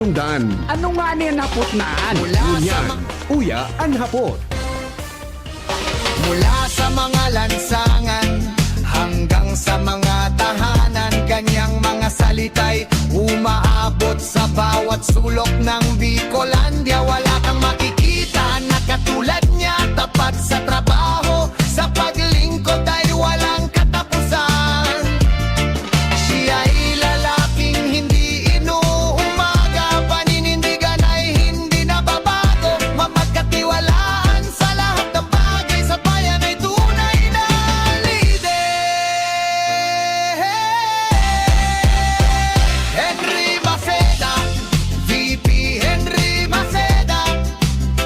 Dan. Ano nga niyan hapot naan? Ngunyan, uya ang hapot. Mula sa mga lansangan hanggang sa mga tahanan, kanyang mga salita'y umaabot sa bawat sulok ng Bicolandia. Wala kang makikita na katulad niya, tapat sa trabaho, sa paglingkod ay walang katapusan. Siya'y lalaking hindi inuumaga, paninindigan ay hindi nababago, mamagkatiwalaan sa lahat ng bagay, sa bayan ay tunay na lider. Henry Maceda, VP Henry Maceda,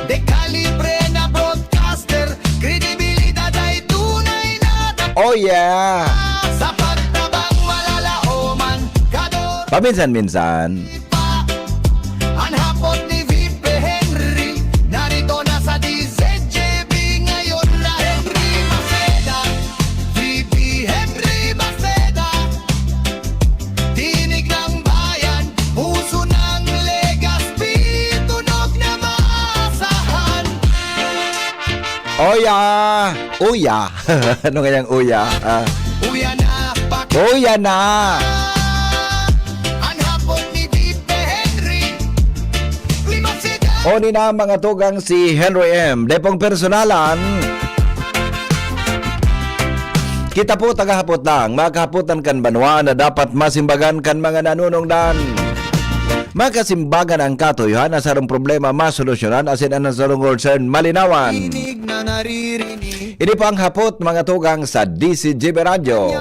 de calibre na broadcaster, kredibilidad ay tunay na Oh yeah! sa pagtabang malalaoman, kador Paminsan-minsan, pa ang hapon ni VP Henry. Narito na sa DZJB ngayon na Henry Maceda, VP Henry Maceda, tinig ng bayan, puso ng Legazpi, tunog na maasahan. Oya! Uya! Ano kayang uya? Uya na Uya na! ang hapon ni VP Henry Maceda. O ni na mga tugang si Henry M. Depong personalan, kita po tagahapot lang, makahapotan kan banwa na dapat masimbagan kan mga nanunungdan. Makasimbagan ang katoyhan na sarong problema masolusyonan asin ang sarong concern malinawan. Tinig na naririnig. Ini po ang hapot mga tugang sa DCGB Radio.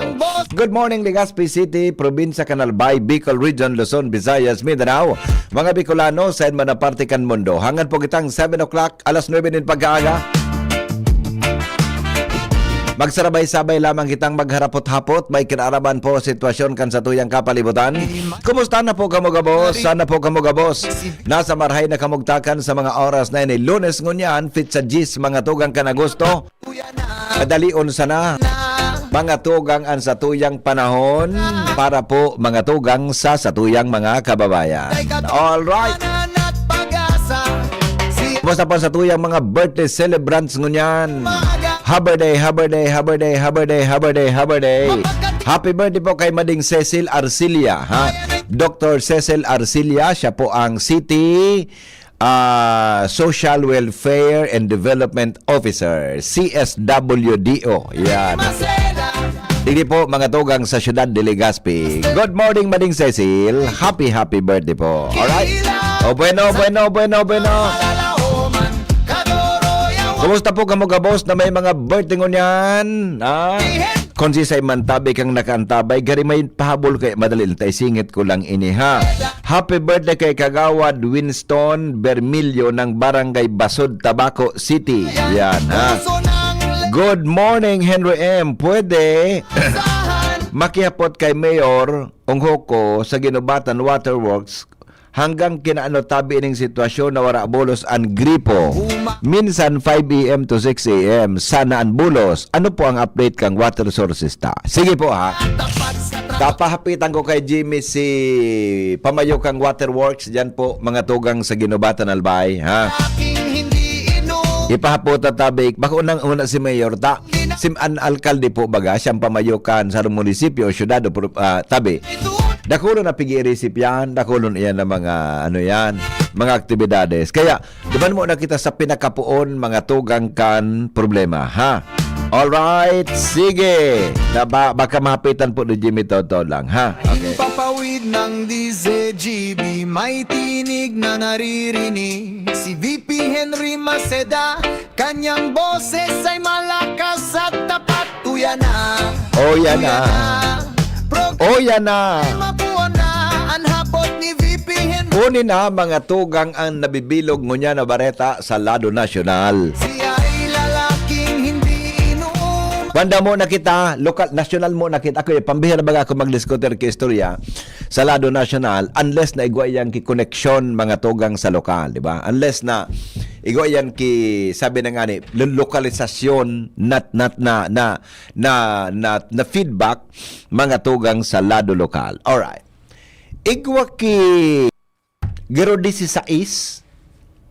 Good morning Legazpi City, Probinsya Canalbay, Bicol Region, Luzon, Visayas, Mindanao. Mga Bicolano sa man na parte kan mundo. Hangad po kitang 7 o'clock, alas 9 din pagkaaga. Magsarabay-sabay lamang kitang magharapot-hapot. May kinaraman po sitwasyon kan sa tuyang kapalibutan. Kumusta na po kamugabos? Sana po kamugabos. Nasa marhay na kamugtakan sa mga oras na ini. Lunes ngunyan, fit sa Gis, mga tugang kan Agosto. Uya na Kadalion sana. Mga tugang ang sa tuyang panahon para po mga tugang sa tuyang mga kababayan. Alright. at pag-asa. Si Kumusta po sa tuyang mga birthday celebrants ngunyan? Happy day, happy day, happy day, happy day, happy day, happy day. Happy birthday po kay Mading Cecil Arcilia, ha? Dr. Cecil Arcilia, siya po ang City Social Welfare and Development Officer, CSWDO. Yan. Maceda, Hindi po mga tugang sa siyudad de Legazpi. Good morning, Mading Cecil. Happy birthday po. Alright? O bueno. malalaoman, kadoroyawan. Kumusta po kamugabos na may mga birthday ngunyan? Konsisay mantabi kang nakaantabay, gari may pahabol kay madalil tay singit ko lang ini ha. Happy birthday kay Kagawad Winston Bermilio ng Barangay Basod, Tabaco City. Yan ha. Puso ng Good morning Henry M. Pwede legasahan. makiapot kay Mayor Onghoko sa Ginubatan Waterworks hanggang kinaano tabi ining sitwasyon na wara bolos ang gripo. Minsan 5 AM to 6 AM. Sana ang bulos. Ano po ang update kang water sources ta? Sige po ha. Tapat sa Kapahapitan ko kay Jimmy si Pamayo kang Waterworks. Diyan po mga tugang sa Ginubatan Albay. Ha? aking hindi ino. Ipahapota tabi. Baka unang-una si Mayor ta. An alkalde po baga. Siyang pamayokan sa munisipyo, syudad o tabi. Dakulo na pigi-receive yan, dakulo na yan na mga mga aktibidades. Kaya, diban mo na kita sa pinakapuon mga tugang kan problema, ha? Alright, sige. Baka mahapitan po ni Jimmy Toto lang, ha? Okay. Papawid ng DZGB, may tinig na naririnig. Si VP Henry Maceda, kanyang boses ay malakas at tapat. Uya na, Oh, yan na. Oh, yan na. mabuo na ang hapot ni VP Henry. Kunin na mga tugang ang nabibilog ngunya na bareta sa lado nasyonal. Siya ay lalaking hindi inuum. Banda mo na kita, lokal, national mo na kita. Ako, pambihira baga ako mag-diskuter ki istorya sa lado national unless na igwa yan ki koneksyon mga tugang sa lokal, di ba? Unless na igwa yan ki, sabi na nga ni, lokalisasyon na feedback mga tugang sa lado lokal. Alright. Igwa ki garo 16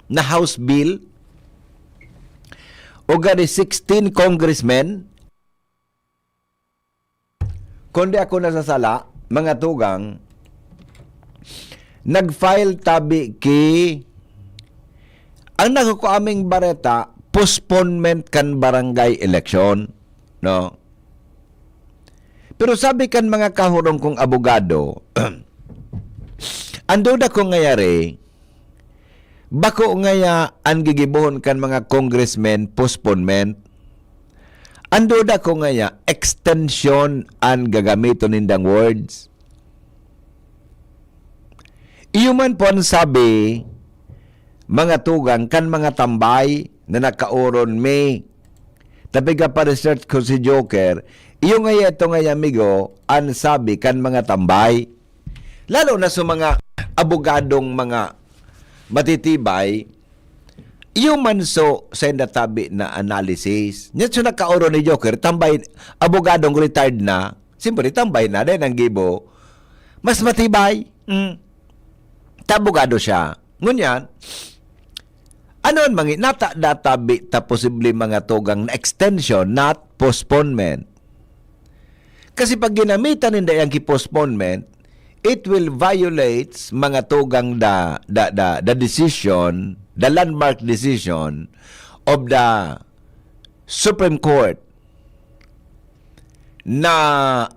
na House Bill o gani 16 congressmen. Kundi ako nasasala, mga tugang, nag-file tabi ki ang nakukuaming bareta, postponement kan barangay election, no? Pero sabi kan mga kahurong kong abogado, ando na ko ngayari, bako ngaya ang gigibuhon kan mga congressmen postponement, ando na ko ngaya extension ang gagamiton nindang words. Iyo man po ang sabi, mga tugang, kan mga tambay na nakauron may tabi ka pa research ko si Joker, iyo nga ito nga amigo, ang sabi kan mga tambay, lalo na sa mga abogadong mga matitibay, iyo man so sa natabi na analysis. Nya so nakauron ni Joker, tambay, abogadong retired na, siyempre tambay na din ang gibo, mas matibay, tabogado siya. Ngunyan, ano ang mga nata-databi ta posible mga tugang na extension, not postponement. Kasi pag ginamitan ninda yung postponement, it will violate mga tugang the decision, the landmark decision of the Supreme Court na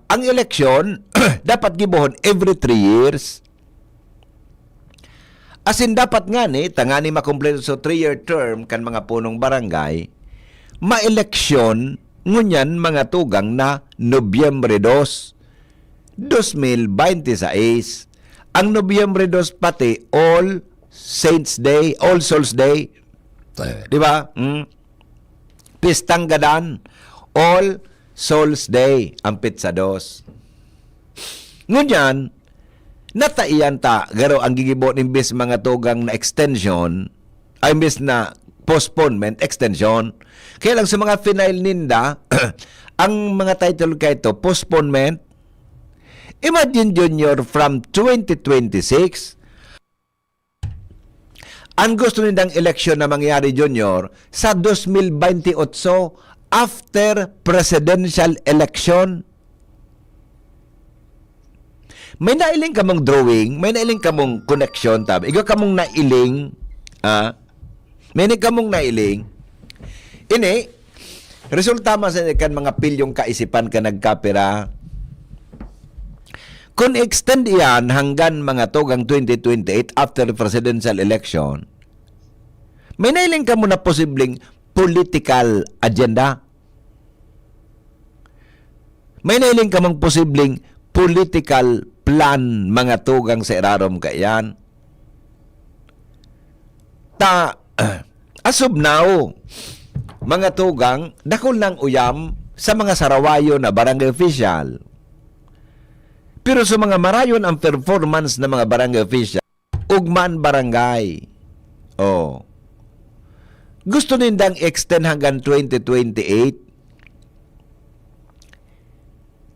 ang eleksyon dapat gibuhon every 3 years. Asin dapat nga ni, tangani makumpleto sa 3-year term kan mga punong barangay, ma-eleksyon ngunyan mga tugang na Nobyembre 2, 2026. Ang Nobyembre 2 pati All Saints Day, All Souls Day. Di ba? Pistang Gadan, All Souls Day, ang Pitsa 2. Ngunyan, nataiyan ta, garo ang gigibo imbes mga tugang na extension, ay imbes na postponement, extension. Kaya lang sa mga final ninda, ang mga title kay ito, postponement. Imagine Junior from 2026, ang gusto nindang eleksyon na mangyari Junior sa 2028 after presidential election. May nailing ka mong drawing, may nailing ka mong connection, tabi. Ikaw ka mong nailing, may ka mong nailing. Ini, resulta man sa kan mga pilyong kaisipan ka nagkapira. Kung extend yan hanggang mga tugang 2028 after the presidential election, may nailing ka mo na posibleng political agenda. May nailing ka mong posibleng political plan mga tugang sa irarom kayan. As of now, mga tugang, dakol ng uyam sa mga sarawayo na barangay official. Pero sa mga marayon ang performance ng mga barangay official, ugman barangay. Gusto nindang extend hanggang 2028.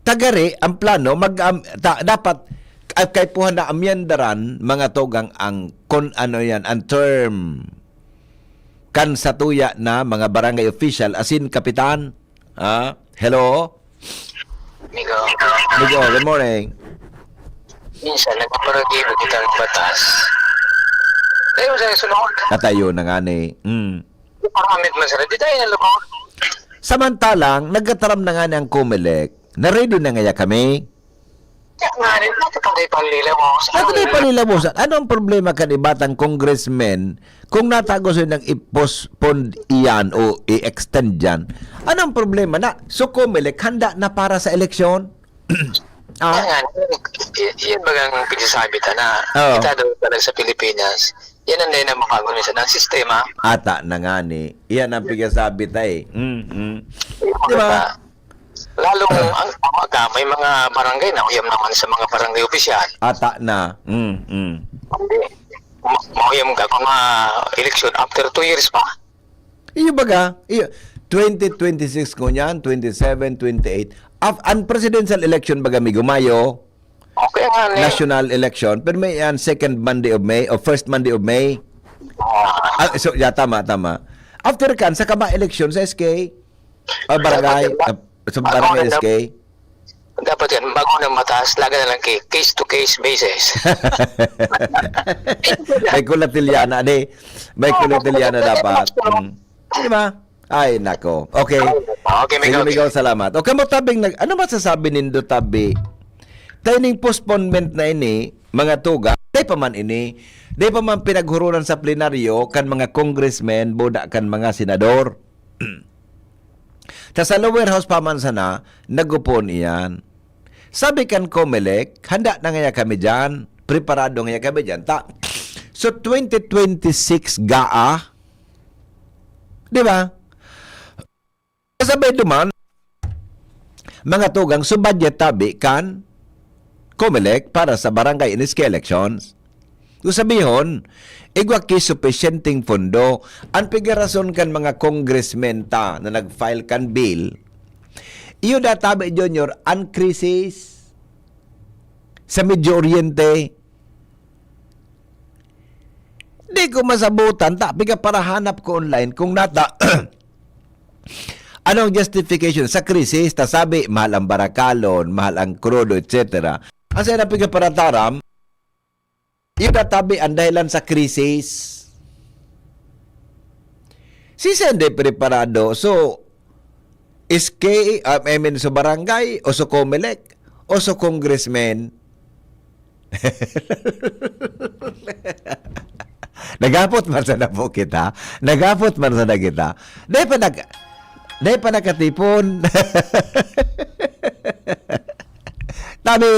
Tagari ang plano dapat kay puhan na amyandaran mga tugang ang ang term kan satuya na mga barangay official asin kapitan. Hello. Migo, Good morning. minsan nagpaparagiro kita ng batas. Tayo sa sunod. Katayo na nga ni. Paramit man sila. Di tayo nalabot. Samantalang nagkataram na nga ni ang Comelec. Na-ready na nga kami. Kaya nga rin, natatangay palila mo. Natatay palilabusan. Ano ang problema ka ni batang congressmen kung natago sila ng i-postpone iyan o i-extend yan? Ano ang problema na? So Comelec, handa na para sa eleksyon? Kaya nga, yan bagang pinasabi ta na Oo. kita daw talaga sa Pilipinas. Yan ang dahil na makagunin ng sistema. Ata na nga ni. Iyan ang pigasabi tayo. Diba? Lalong ang tamaga, may mga barangay na uyam naman sa mga barangay opisyal. Ata na. Hindi. Mauyam ka kung election after 2 years pa. Iyo baga, 2026 ko niyan, 27, 28. Ang presidential election baga may gumayo, Okay nga ni. national election, pero may yan second Monday of May o first Monday of May. So, tama. After kan, sa kaba election sa SK, o barangay, sa barangay SK, Dapat yan, bago na mataas, laga na lang case-to-case basis. may kulatilyana, may kulatilyana dapat. Di ba? Ay, nako. Okay. Okay, Sige, Miguel. Miguel, salamat. Okay mo tabing, ano masasabi nindo tabi? Taining postponement na ini, mga tuga, day pa man pinaghurunan sa plenaryo kan mga congressmen, boda kan mga senador. Ta sa lower house pa man sana, nagupon iyan. Sabi kan Comelec, handa na nga kami dyan, preparado nga kami dyan. So 2026 GAA, di ba? Sabi duman, mga tugang subadya tabi kan Comelec para sa barangay iniski elections. Kung sabihon, igwaki sufficienting pondo, ang pigarason kan mga congressmen ta na nag-file kan bill, iyo databi junior, ang krisis sa Medyo Oriente. Di ko masabutan, piga para hanap ko online kung nata anong justification sa krisis, ta sabi, mahal ang barakalon, mahal ang krudo, etc. Ang sa piga para taram, yung natabi ang dahilan sa krisis. Si hindi preparado. So, SK, sa barangay, o sa Comelec, o sa congressman. Nagapot man sa na po kita. Nagapot man sa na kita. Dahil pa nakatipon. Tabi,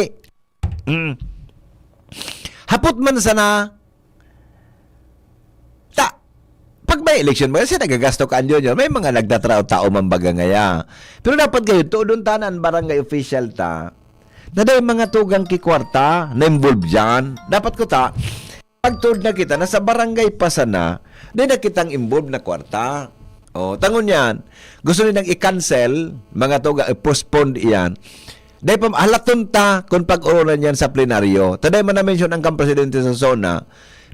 hapot man sana pag may election mo kasi nagagasto ka anyo may mga nagtatrao-tao mambaga ngaya, pero dapat kayo tuodon tanan barangay official ta na daw mga tugang kikwarta na involved dyan. Dapat ko pagtuod na kita na sa barangay pa sana na kitang involved na kwarta. Tangon yan, gusto nilang i-cancel mga tugang, i-postpone iyan. Dahil pa halaton ta kung pag-urunan yan sa plenaryo. Taday man na-mention ang presidente sa zona.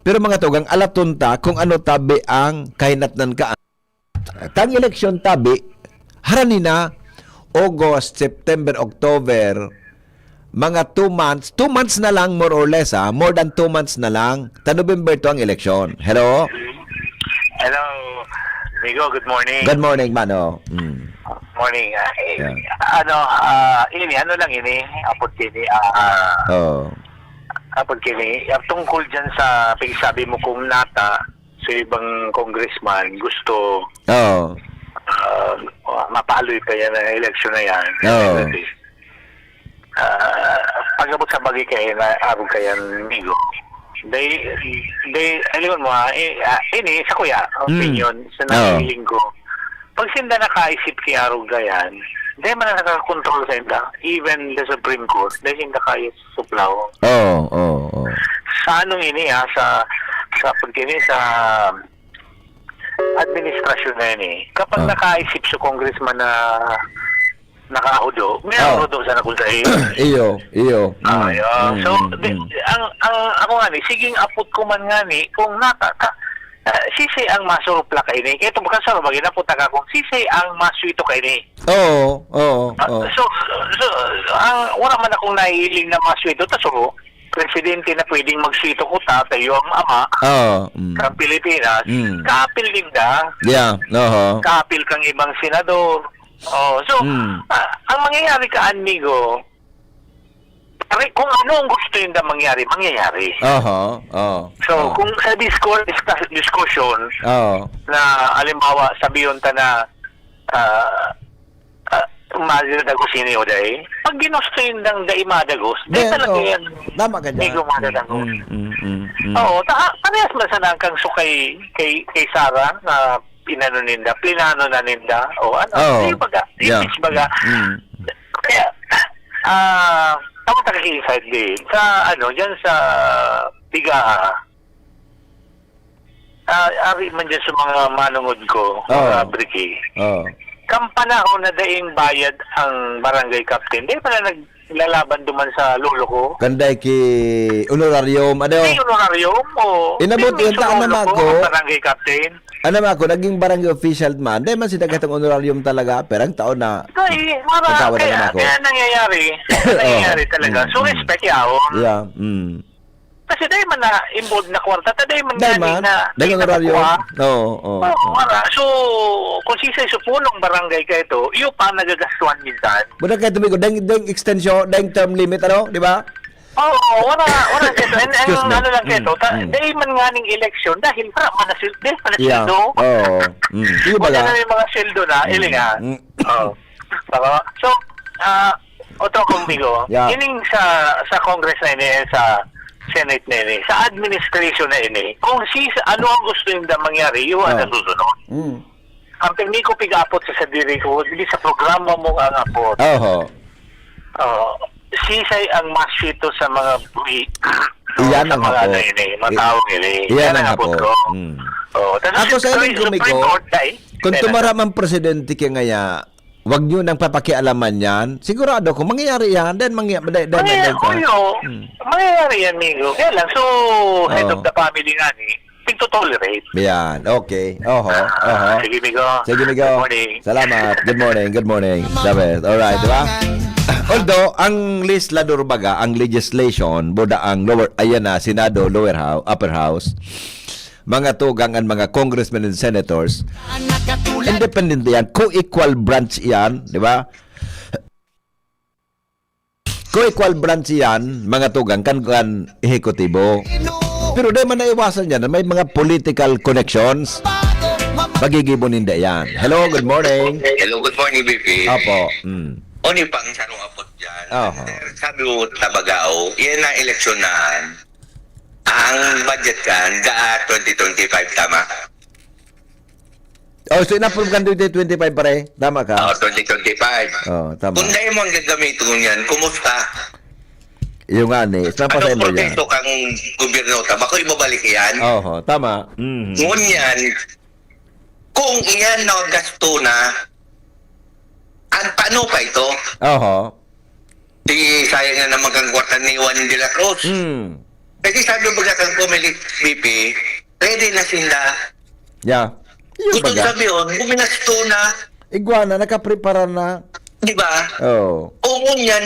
Pero mga tugang, alaton ta kung ano tabi ang kahinatnan ka. Tang election tabi, haranina, August, September, October, mga 2 months. 2 months na lang more or less, more than 2 months na lang. Ta November to ang election. Hello? Hello, Migo. Good morning. Good morning, Mano. Morning. Yeah. Ano lang ini, apod kini. Apod kini, tungkol dyan sa pagsabi mo kung nata sa ibang congressman gusto mapaloy pa yan ang eleksyon na yan. Pag-abot sa bagay kayo na arog kayan, Migo. Alam mo, ini sa kuya, opinion, sa nakikiling ko. Pag sinda nakaisip kay arog kayan, dahil man nakakontrol sa inda, even the Supreme Court, dahil hindi kayo suplaw. Sa anong ini, sa pagkini, sa administrasyon na ini, kapag nakaisip sa congressman na nakaudo, may audo sa nakultahin. Iyo. So, ang ako nga ni, siging apot ko man nga ni, kung sisi ang masurupla kay ni. Ito bukan sa bagay na puta ka kung sisi ang masuito kay ni. Oo. So ang wala man akong naiiling na masuito so presidente na pwedeng magsuito ko tayo ang ama. Sa Pilipinas, kapil din da. Yeah, kapil kang ibang senador. Ang mangyayari ka, amigo, kung ano ang gusto yun na mangyayari. So, kung sa discussion, na alimbawa, sabihin ta na umadagos yun yun dahil, pag ginusto yun ng daimadagos, dahil talaga yan, may gumadagos. Parehas ba sana kang sukay kay Sara na pinano ninda, plinano na ninda, image baga. Kaya, ako taga-inside din. Dyan sa Bigaha. Ari man dyan sa mga manungod ko, mga briki. Kampanahon na daing bayad ang barangay captain. Di pala lalaban duman sa lolo ko. Kanday ki honorarium, ano? May honorarium o... Inabot may yun, taan lolo naman ko, ko. barangay captain. Ano ba ako, naging barangay official man, dahil man si dagatang honorarium talaga, perang taon na. Kaya, Pagkawa na naman ako. kaya nangyayari. Nangyayari talaga. So, respect yawon. Yeah, Kasi dahil man na involved na kwarta, dahil man Dahil galing man, na dahil honorarium. nakukuha. Oo. Mara. So, kung sisay sa punong barangay ka ito, iyo pa nagagastuhan minsan. Muna kayo tumigo, dahil extension, dahil term limit, ano, di ba? Oo, wala keto. And Excuse me. ano lang keto, dahil man nga ning election, dahil para manasildo, Yeah. Oo. Iyo ba Wala ga? na yung mga sildo na, ilinga. Oo. So, otro kumbigo, Yeah. ining sa Congress na ini, sa Senate na ini, sa administration na ini, kung ano ang gusto nila mangyari, yun ang nasusunod. Ang hindi ko pig-apot sa diri ko, hindi sa programa mo ang apot. Oo. Sisay ang masito sa mga Iyan sa ang mga hapot. ano ini, matawag ini. Iyan ang hapot hapot. ko. Ako sa inyong kumiko, kung tumara man presidente kaya ngaya, wag nyo nang papakialaman yan, sigurado kung mangyayari yan, then mangyayari yan, Migo. Kaya lang, so, head of the family nga ni, pigto-tolerate. Yan, okay. Oho. Sige, Migo. Sige, Migo. Good morning. Salamat. Good morning. Dapat. Alright, di ba? Although, ang legislador baga, ang legislation, boda ang Senado, lower house, upper house, mga tugang ang mga congressmen and senators, independent yan, co-equal branch yan, di ba? Co-equal branch yan, mga tugang, kan ehekutibo. Pero di man naiwasan yan, may mga political connections, magigibon hindi yan. Hello, good morning. Hello, good morning, BP. Apo. Oni pang sarong apot dyan. Oho. Sabi mo, Tabagao, yan ang eleksyonan. Ang budget kan, 2025, tama? Oh, so in-approve kan 2025 pare? Tama ka? 2025. Oh, tama. Kung dahil mo ang gagamitin mo yan, kumusta? Yung nga ni, napasay Anong mo yan. protesto kang gobyerno? Tama ko, ibabalik yan. Oho, tama. Ngunyan, kung iyan na gasto na, paano pa ito? Oho. Di sayang na naman kang kwarta ni Juan de la Cruz. Kasi sabi mo kang pumilit, BP, ready na sila. Yeah. Yung Gusto baga. sabi yun, buminasto na, Iguana, nakaprepara na. di ba? Oh. Oo yan,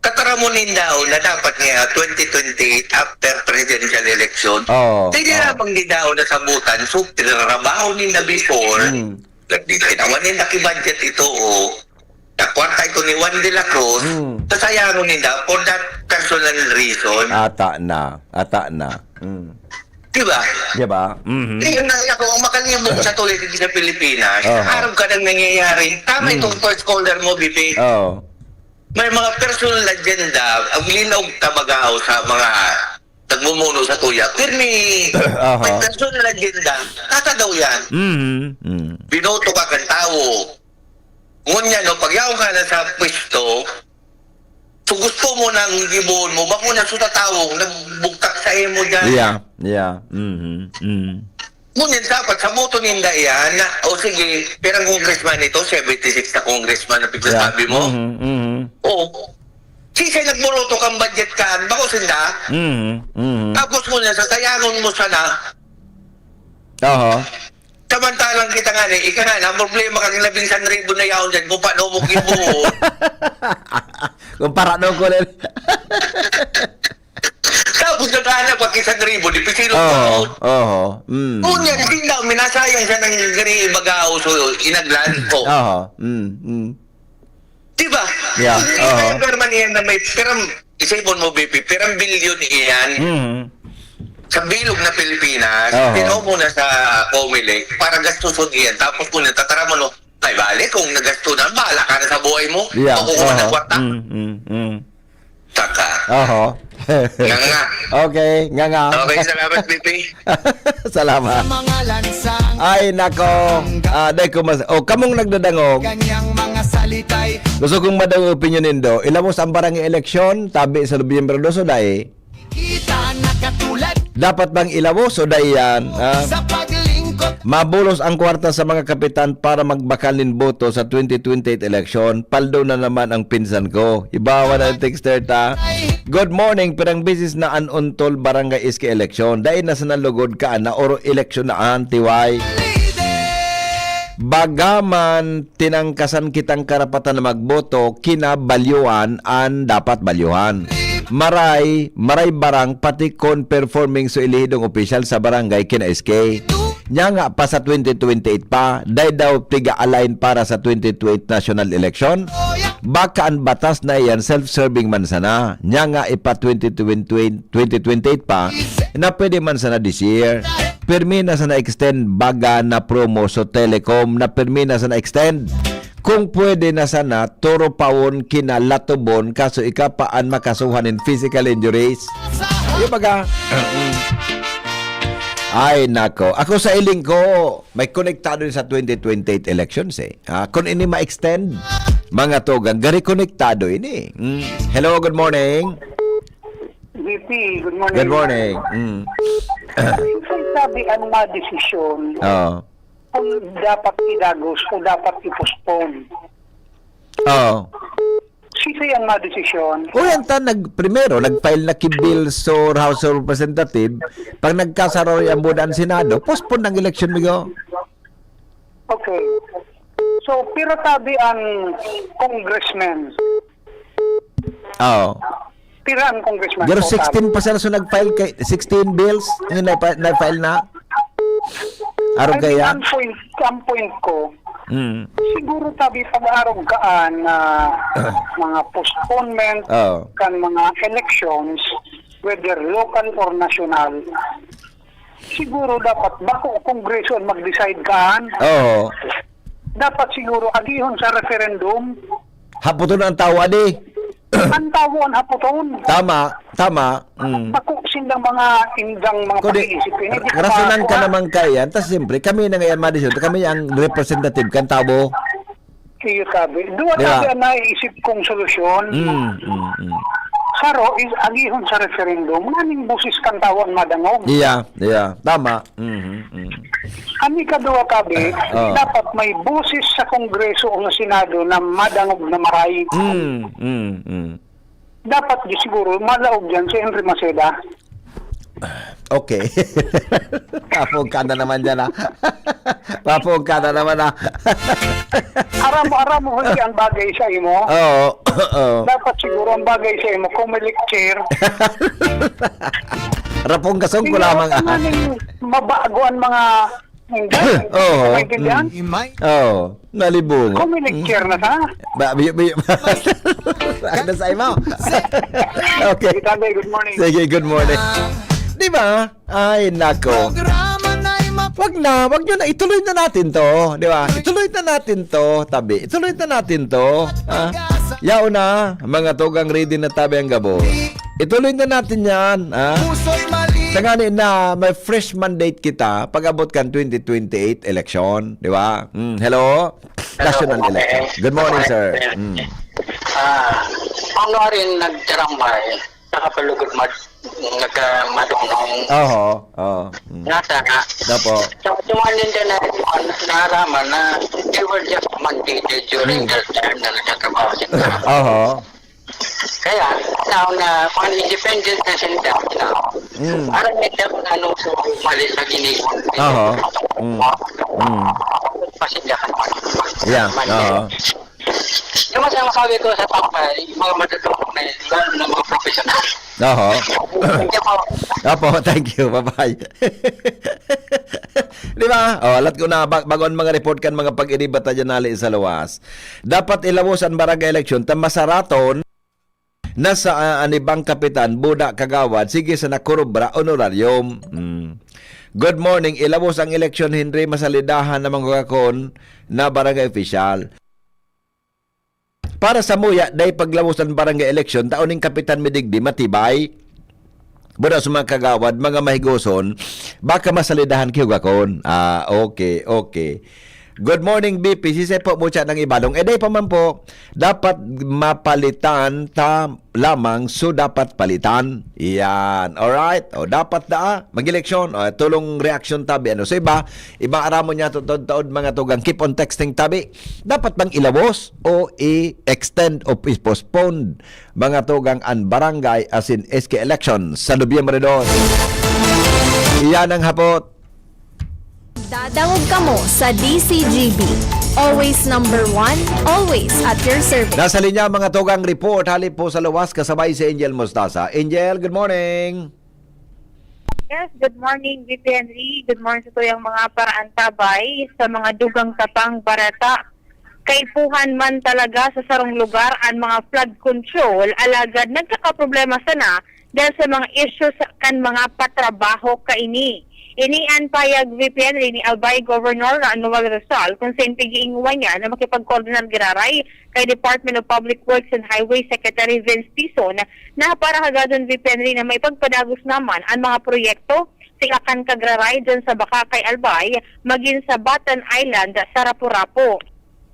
kataramunin daw na dapat nga 2028 after presidential election. Oh. Hindi na bang di daw na sabutan, so tinarabaho nila before, nagdikinawan nila ki-budget ito nakwarta ito ni Juan de la Cruz, sasayangon nila for that personal reason. Ata na. Di ba? Di ba? Ngayon na ako, ang makalimot sa tuloy sa Pilipinas, araw ka nang nangyayari. Tama itong first caller mo, BP. Oh. May mga personal agenda, ang linaw Tabagao sa mga nagmumuno sa tuya. Pero may personal agenda, tatagaw yan. Binoto ka kang tao. Ngunyan, pag yaw ka na sa pwesto, so gusto mo nang gibon mo, bako na sa tao, nagbugtak sa imo dyan. Yeah. Ngunyan, dapat sa moto ninda yan, sige, perang congressman ito, 76 na congressman na pagsasabi mo. Sisay nagburoto kang budget kan, bako sinda. Tapos mo na, sasayangon mo sana. Oho. Samantalang kita nga ika nga, ang problema kang 11,000 na yaon dyan, kung paano mo gibuo. Kumpara nung ko rin. Tapos naghahanap ka 1,000, di pisilo pa. Ngunyan, hindi daw, minasayang siya ng gari bagao, so inaglan ko. Diba? Yeah, Pero man yan na may perang, isipon mo, BP, perang bilyon iyan. Sa bilog na Pilipinas, tinaw mo na sa Comelec para gastusin yan. Tapos kung natatara mo, no, ay balik, kung nagasto na, bahala ka na sa buhay mo. Yeah. Makukuha ng kwarta. Taka. Nga. Okay, nga. Okay, salamat, BP. Salamat. Mga lansang Ay, nako. Day ko mas... kamong nagdadangog. Ganyang mga salitay Gusto kong madang opinion nindo. Ilamos ang barangay eleksyon, tabi sa Nobyembre 2, so day. kita na katulad Dapat bang ilamos o day yan? sa pagling Mabulos ang kwarta sa mga kapitan para magbakalin boto sa 2028 election. Paldo na naman ang pinsan ko. Ibawa na ang texter ta. Good morning, pirang bisis na anuntol barangay iski election. Dahil nasa nalugod ka na oro election na antiway. Bagaman tinangkasan kitang karapatan na magboto, kinabalyuan ang dapat balyuhan. Maray barang pati con-performing so ilihidong opisyal sa barangay kina SK. Nya nga pa sa 2028 pa, dahil daw tiga-align para sa 2028 national election. Baka ang batas na iyan self-serving man sana. Nya nga ipa 2028 pa, na pwede man sana this year. Permi na sana extend baga na promo so telecom, na permi na sana extend. Kung pwede na sana, toro pawon kina latobon kaso ikapaan makasuhan in physical injuries. Yung baga. Ay, nako. Ako sa iling ko, may konektado sa 2028 elections eh. Kung ini ma-extend, mga togang, gari konektado ini. Hello, good morning. VP, good morning. Good morning. Sabi ang mga desisyon Oh. kung dapat idagos o dapat i-postpone. Oh. Sino yung mga desisyon? O yan ta, primero, nag-file na kibil sa House of Representative. Pag nagkasaro yung budan Senado, postpone ng election mo. Okay. So, pero sabi ang congressman. Oo. Pero ang congressman. Pero so, 16 pa sila so nag-file kay 16 bills yung na-file na. Araw kaya? Ang point ko, Mm. siguro sabi pag-arongkaan na mga postponement Oo. kan mga elections, whether local or national, siguro dapat bako kongreso ang mag-decide kaan, Oo. dapat siguro agihon sa referendum, Haputon ang tawa di. ang tawon hapoton. Tama. Bako silang mga indang mga Kundi, pag-iisip. Hindi ka rasonan ka makakuha. naman kaya. Tapos siyempre, kami na ngayon madisyon. Kami ang representative kan tabo. Iyo sabi. Doon Diba? sabi ang naisip kong solusyon. Saro is agihon sa referendum. Maning busis kan tawon madangog. Yeah. Tama. Ani kadua kabi, Oo. dapat may busis sa Kongreso o sa Senado na madangog na maray. Dapat di siguro malaog dyan si Henry Maceda. Okay. Papog ka na naman dyan, ha? Papog ka na naman, ha? Aram mo hindi ang bagay sa imo. Oo. Dapat siguro ang bagay sa imo kung may lecture. Rapong kasong ko lamang, ha? Mabagoan mga hindi. Oo. Maintindihan? Oo. Nalibong. Kung may lecture na sa. Ano sa imo? Okay. Itabe, good morning. Sige, good morning. Di ba? Ay, nako. Wag nyo na. Ituloy na natin to. Di ba? Ituloy na natin to, tabi. Ituloy na natin to. Yao na, mga togang ready na tabi ang gabo. Ituloy na natin yan. Sa nganin na may fresh mandate kita pag-abot kan 2028 election. Di ba? Hello? National election. Good morning, sir. Ano rin nagtarambay, nakapalugod nagkamadong Oo. nata na. Dapo. So, tumanin din na naraman na they were just mandated during that time na nagtatrabaho sila. Oo. Kaya, now na kung independent na sila now, parang may dapat ano so mali sa ginigon. Oo. Pasindahan mo. Yeah. Oo. Yung masasabi ko sa tampay, yung mga matutulong na yun, lalo na mga professional. Oo. Thank you po. Opo, thank you. Bye-bye. Di ba? Alat ko na, bagon mga report kan mga pag-iribata dyan nali sa luwas. Dapat ilawos ang barangay election, masaraton na sa anibang kapitan, buda kagawad, sige sa nakurubra, honorarium. Good morning, ilawos ang election, Henry, masalidahan ng mga kakon na barangay official. Para sa muya, dahil paglawos ng barangay election, taoning kapitan midigdi, matibay. Buda sa mga kagawad, mga mahigoson, baka masalidahan kayo gakon. Okay. Good morning, BP. Sisay po mo siya ng ibalong. Day pa man po, dapat mapalitan ta lamang, so dapat palitan. Yan. Alright? O dapat da, mag-eleksyon. O, tulong reaction tabi. Ano? So iba aramon niya taod mga tugang keep on texting tabi. Dapat bang ilabos o i-extend o i-postpone mga tugang an barangay as in SK election sa Nobyembre 2. Iyan ang hapot. Dadangog kamo sa DCGB. Always number 1, always at your service. Nasa linya mga tugang report, halip po sa luwas kasabay si Angel Mostasa. Angel, good morning. Yes, good morning, VP Henry. Good morning sa tuyang mga paraan tabay sa mga dugang tapang barata. Kaipuhan man talaga sa sarong lugar ang mga flood control, alagad nagkakaproblema sana dahil sa mga issues kan mga patrabaho kaini. Inian payag VP Henry ni Albay Governor Anuel Rizal kung saan pigiinguan niya na makipag-coordinate giraray kay Department of Public Works and Highway Secretary Vince Tison na para hagadon VP Henry na may pagpadagos naman ang mga proyekto silakan kagraray dyan sa Bakakay Albay maging sa Batan Island sa Rapu-Rapu.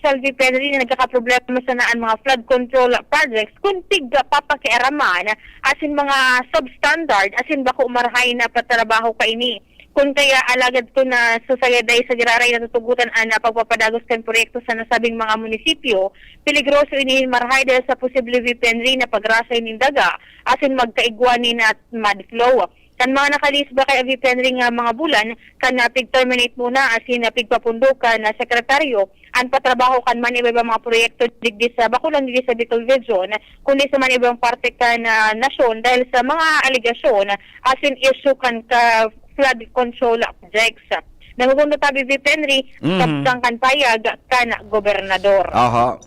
Sa VP Henry na nagkakaproblema sana ang mga flood control projects kung tigga papakiaraman asin mga substandard asin bako umarahay na patrabaho kaini. Kung kaya alagad ko na susayaday sa giraray na tutugutan na pagpapadagos kan proyekto sa nasabing mga munisipyo, peligroso inihin marhay dahil sa posible VP Henry na pagrasay ng daga asin magkaigwanin at mud flow. Kan mga nakalis ba kay VP Henry nga mga bulan, kan napig-terminate muna asin napigpapundukan na sekretaryo, ang patrabaho kan man iba mga proyekto digdi sa bakulang digdi sa Bicol Region, kundi sa man ibang parte kan nasyon dahil sa mga aligasyon asin issue kan ka flood control projects. Nagugundo tabi VP Henry, kapsang kan payag kan gobernador. Aha.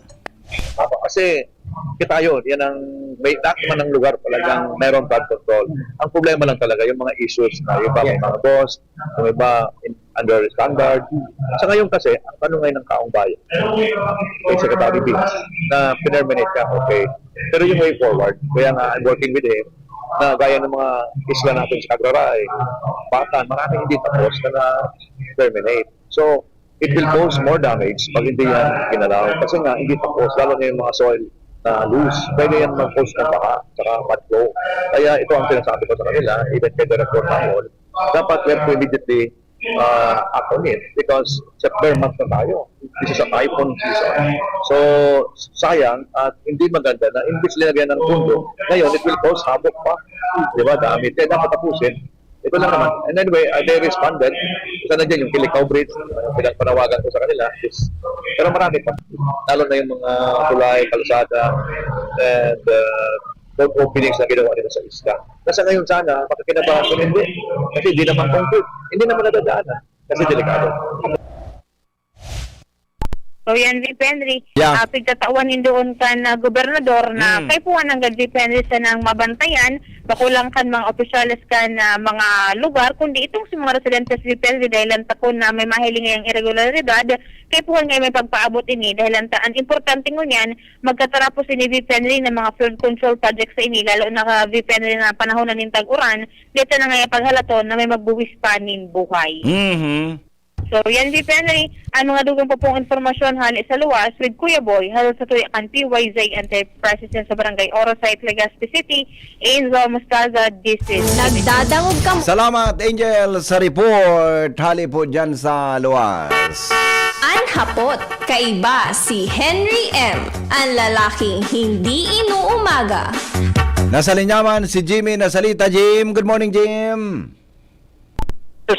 Kasi kita yun, yan ang may lahat naman ng lugar talagang meron flood control. Ang problema lang talaga yung mga issues na yung iba may mga boss, yung iba under standard. Sa ngayon kasi, ang tanong ngayon ng kaong bayan, kay Secretary Vince, na pinerminate ka, okay. Pero yung way forward, kaya nga I'm working with him, na gaya ng mga isla natin sa Agraray, Batan, maraming hindi tapos na terminate. So, it will cause more damage pag hindi yan ginalaw. Kasi nga, hindi tapos, lalo na yung mga soil na loose. Pwede yan mag-cause ng baka, saka mud flow. Kaya ito ang sinasabi ko sa kanila, even kay Director Ramon, dapat we have to immediately act on it because September month na tayo. This is a typhoon season. So, sayang at hindi maganda na imbis linagyan ng pundo, ngayon it will cause havoc pa. Diba? Dami. Kaya dapat tapusin. Ito lang naman. And anyway, they responded. Isa na dyan yung Kilikaw Bridge. Pinagpanawagan ko sa kanila. Pero marami pa. Lalo na yung mga tulay, kalsada, and road openings na ginawa nila sa isla. Kasi ngayon sana, makakinabahan ko hindi. Kasi hindi naman concrete. Hindi naman nadadaanan. Kasi delikado. So yan, VP Henry, Yeah. pigtatawan doon kan gobernador na kay puwan ang VP Henry sa nang mabantayan, bakulang kan mga opisyalis kan mga lugar, kundi itong si mga residentes VP Henry dahil takon na may mahiling ngayong irregularidad, kay puwan ngayon may pagpaabot ini dahil ang importante ngunyan, magkatarapos ini VP Henry ng mga flood control projects sa ini, lalo na VP Henry na panahon na ng tag-uran, dito na ngayon paghalaton na may magbuwis pa nin buhay. So, yan VP Henry, ano nga dugang po pong informasyon hali sa luwas with Kuya Boy, halo sa tuyakan PYZ Enterprises sa Barangay Orosite, Legazpi City, Angel Mostaza, this is Nagdadangog kamo. Salamat, Angel, sa report. Hali po dyan sa luwas. Anhapot, kaiba si Henry M. Ang lalaking hindi inuumaga. Nasa linyaman si Jimmy Nasalita. Jim, good morning, Jim.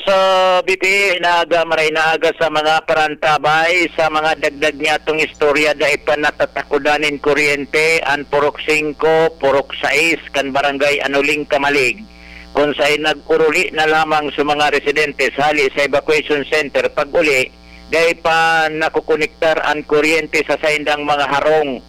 Sa BP, maray naaga sa mga parantabay, sa mga dagdag niya itong istorya dahil pa natatakudanin kuryente, ang Purok 5, Purok 6, kan Barangay Anuling Kamalig, kung sa'y nag-uruli na lamang sa mga residentes hali sa evacuation center pag uli, dahil pa nakukonektar ang kuryente sa saindang mga harong.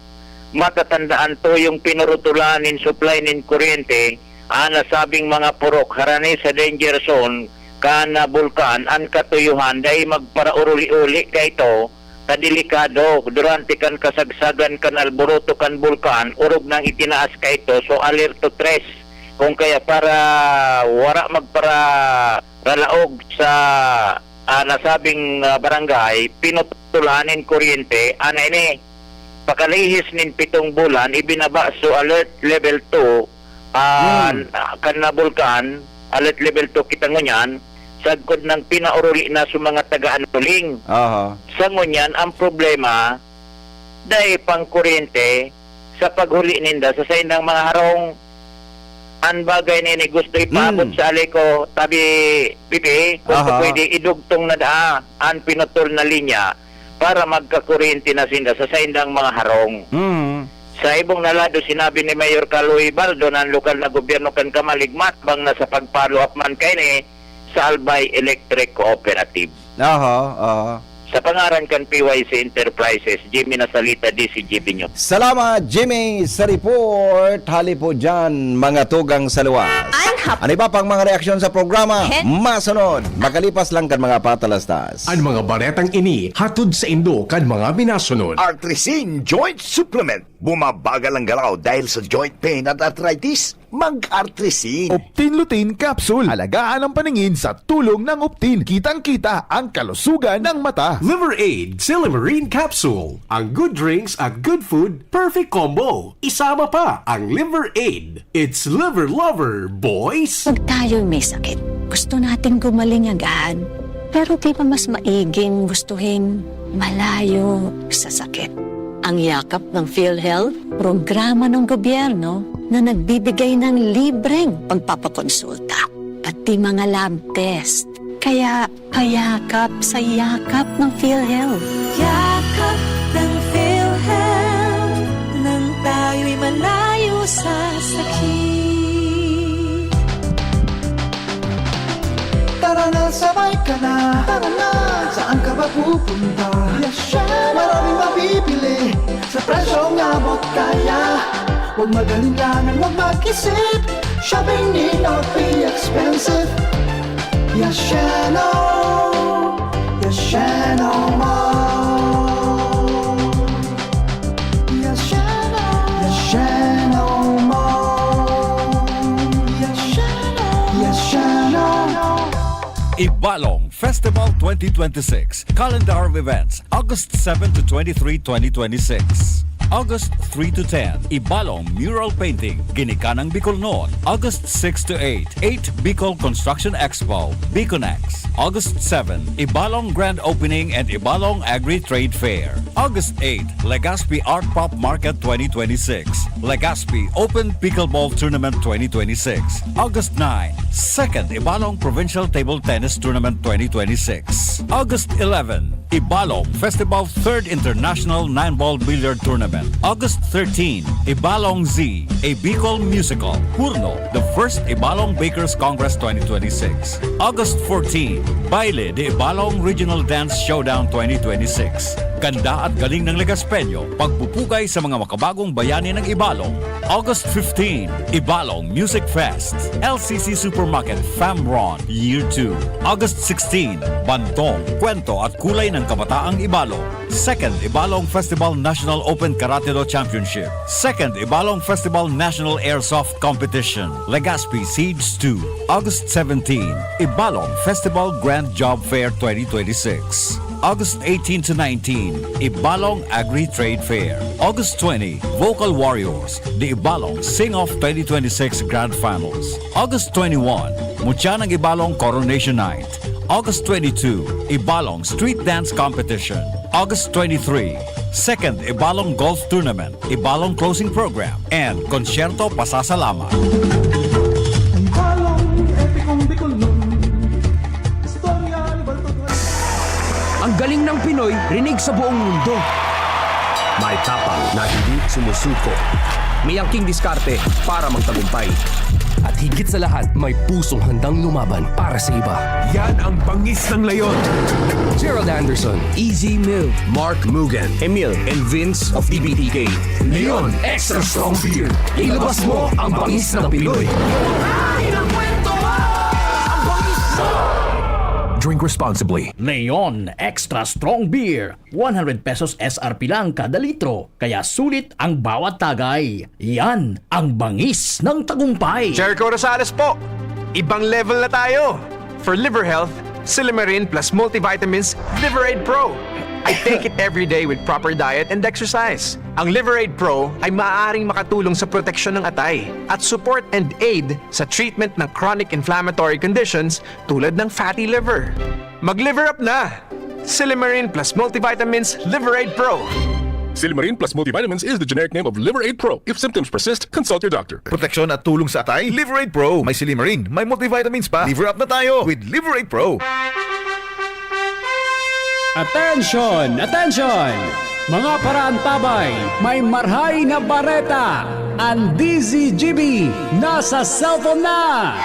Matatandaan to yung pinurutulan in supply nin kuryente, nasabing mga purok harani sa danger zone, kana bulkan ang katuyuhan dahil magparauruli-uli ka ito kadelikado durante kan kasagsagan kan alboroto kan bulkan urog nang itinaas ka ito so alerto 3 kung kaya para wara magpara ralaog sa nasabing barangay, pinutulanin kuryente, ini, pakalihis nin 7 bulan, ibinaba so alert level 2, kan na bulkan, alert level 2 kita ngunyan, sagkod ng pinauruli na sa mga taga-anuling. Sa ngunyan, ang problema, dahil pang kuryente, sa paghuli ninda, sa saindang mga harong, ang bagay nini gusto ipabot sa aliko tabi pipi kung pwede idugtong na ang pinutol na linya para magkakuryente na sinda sa saindang mga harong. Sa ibong nalado sinabi ni Mayor Caloy Baldo ng lokal na gobyerno kan kamaligmat bang nasa pag-follow up man kay ni sa Albay Electric Cooperative. Sa pangaran kan PYC Enterprises, Jimmy Nasalita, DCGB News. Salamat, Jimmy, sa report. Hali po dyan, mga tugang sa luwas. Ano pa pang mga reaksyon sa programa? Masunod. Makalipas lang kan mga patalastas. Ang mga baretang ini hatod sa Indo kan mga minasunod. Artrisin Joint Supplement. Bumabagal ang galaw dahil sa joint pain at arthritis. Mag-Artrisin. Optin Lutein Capsule. Alagaan ang paningin sa tulong ng Optin. Kitang-kita ang kalusugan ng mata. Liver Aid Silimarine Capsule. Ang good drinks at good food, perfect combo. Isama pa ang Liver Aid. It's liver lover, boys. Pag tayo'y may sakit, gusto nating gumaling agad. Pero di ba mas maiging gustuhin malayo sa sakit? Ang yakap ng PhilHealth, programa ng gobyerno na nagbibigay ng libreng pagpapakonsulta, pati mga lab test. Kaya payakap sa yakap ng PhilHealth. Yakap ng PhilHealth, nang tayo'y malayo sa sakit. Tara na, sabay ka na. Tara na, saan ka ba pupunta? Maraming mabibili sa presyong abot kaya. Huwag magalinlangan, huwag mag-isip. Shopping need not be expensive. Yashano Mall. Yashano Mall. Yashano. Ibalong Festival 2026. Calendar of events, August 7 to 23, 2026. August 3 to 10, Ibalong Mural Painting, Ginikanang Bicol noon. August 6 to 8, 8 Bicol Construction Expo, Biconex. August 7, Ibalong Grand Opening and Ibalong Agri-Trade Fair. August 8, Legazpi Art Pop Market 2026, Legazpi Open Pickleball Tournament 2026. August 9, 2nd Ibalong Provincial Table Tennis Tournament 2026. August 11, Ibalong Festival 3rd International 9-Ball Billiard Tournament. August 13, Ibalong Z, a Bicol musical, Hurno, the first Ibalong Bakers Congress 2026. August 14, Baile de Ibalong Regional Dance Showdown 2026. Ganda at galing ng Legaspeño, pagpupugay sa mga makabagong bayani ng Ibalong. August 15, Ibalong Music Fest, LCC Supermarket Famron Year 2. August 16, Bantong, Kwento at Kulay ng Kabataang Ibalong. 2nd Ibalong Festival National Open Karate-Do Championship. 2nd Ibalong Festival National Airsoft Competition, Legazpi Siege 2. August 17, Ibalong Festival Grand Job Fair 2026. August 18 to 19, Ibalong Agri-Trade Fair. August 20, Vocal Warriors, the Ibalong Sing-Off 2026 Grand Finals. August 21, Mutya ng Ibalong Coronation Night. August 22, Ibalong Street Dance Competition. August 23, 2nd Ibalong Golf Tournament, Ibalong Closing Program, and Concerto Pasasalamat. Ang galing ng Pinoy, rinig sa buong mundo. May tapang na hindi sumusuko. May angking diskarte para magtagumpay. At higit sa lahat, may pusong handang lumaban para sa iba. Yan ang bangis ng Leon. Gerald Anderson, Easy Mill, Mark Mugen, Emil, and Vince of EBTK. Leon Extra Strong Beer. Ilabas mo ang bangis ng Pinoy. Drink responsibly. Leon Extra Strong Beer. 100 pesos SRP lang kada litro. Kaya sulit ang bawat tagay. Yan ang bangis ng tagumpay. Jericho Rosales po. Ibang level na tayo. For liver health, Silimarin plus multivitamins Liverade Pro. I take it every day with proper diet and exercise. Ang Liverade Pro ay maaaring makatulong sa proteksyon ng atay at support and aid sa treatment ng chronic inflammatory conditions tulad ng fatty liver. Mag-liver up na! Silimarin plus multivitamins Liverade Pro. Silimarin plus multivitamins is the generic name of Liverade Pro. If symptoms persist, consult your doctor. Proteksyon at tulong sa atay, Liverade Pro. May Silimarin, may multivitamins pa. Liver up na tayo with Liverade Pro. Attention! Attention! Mga paraantabay, may marhay na bareta. Ang DZGB nasa cellphone na!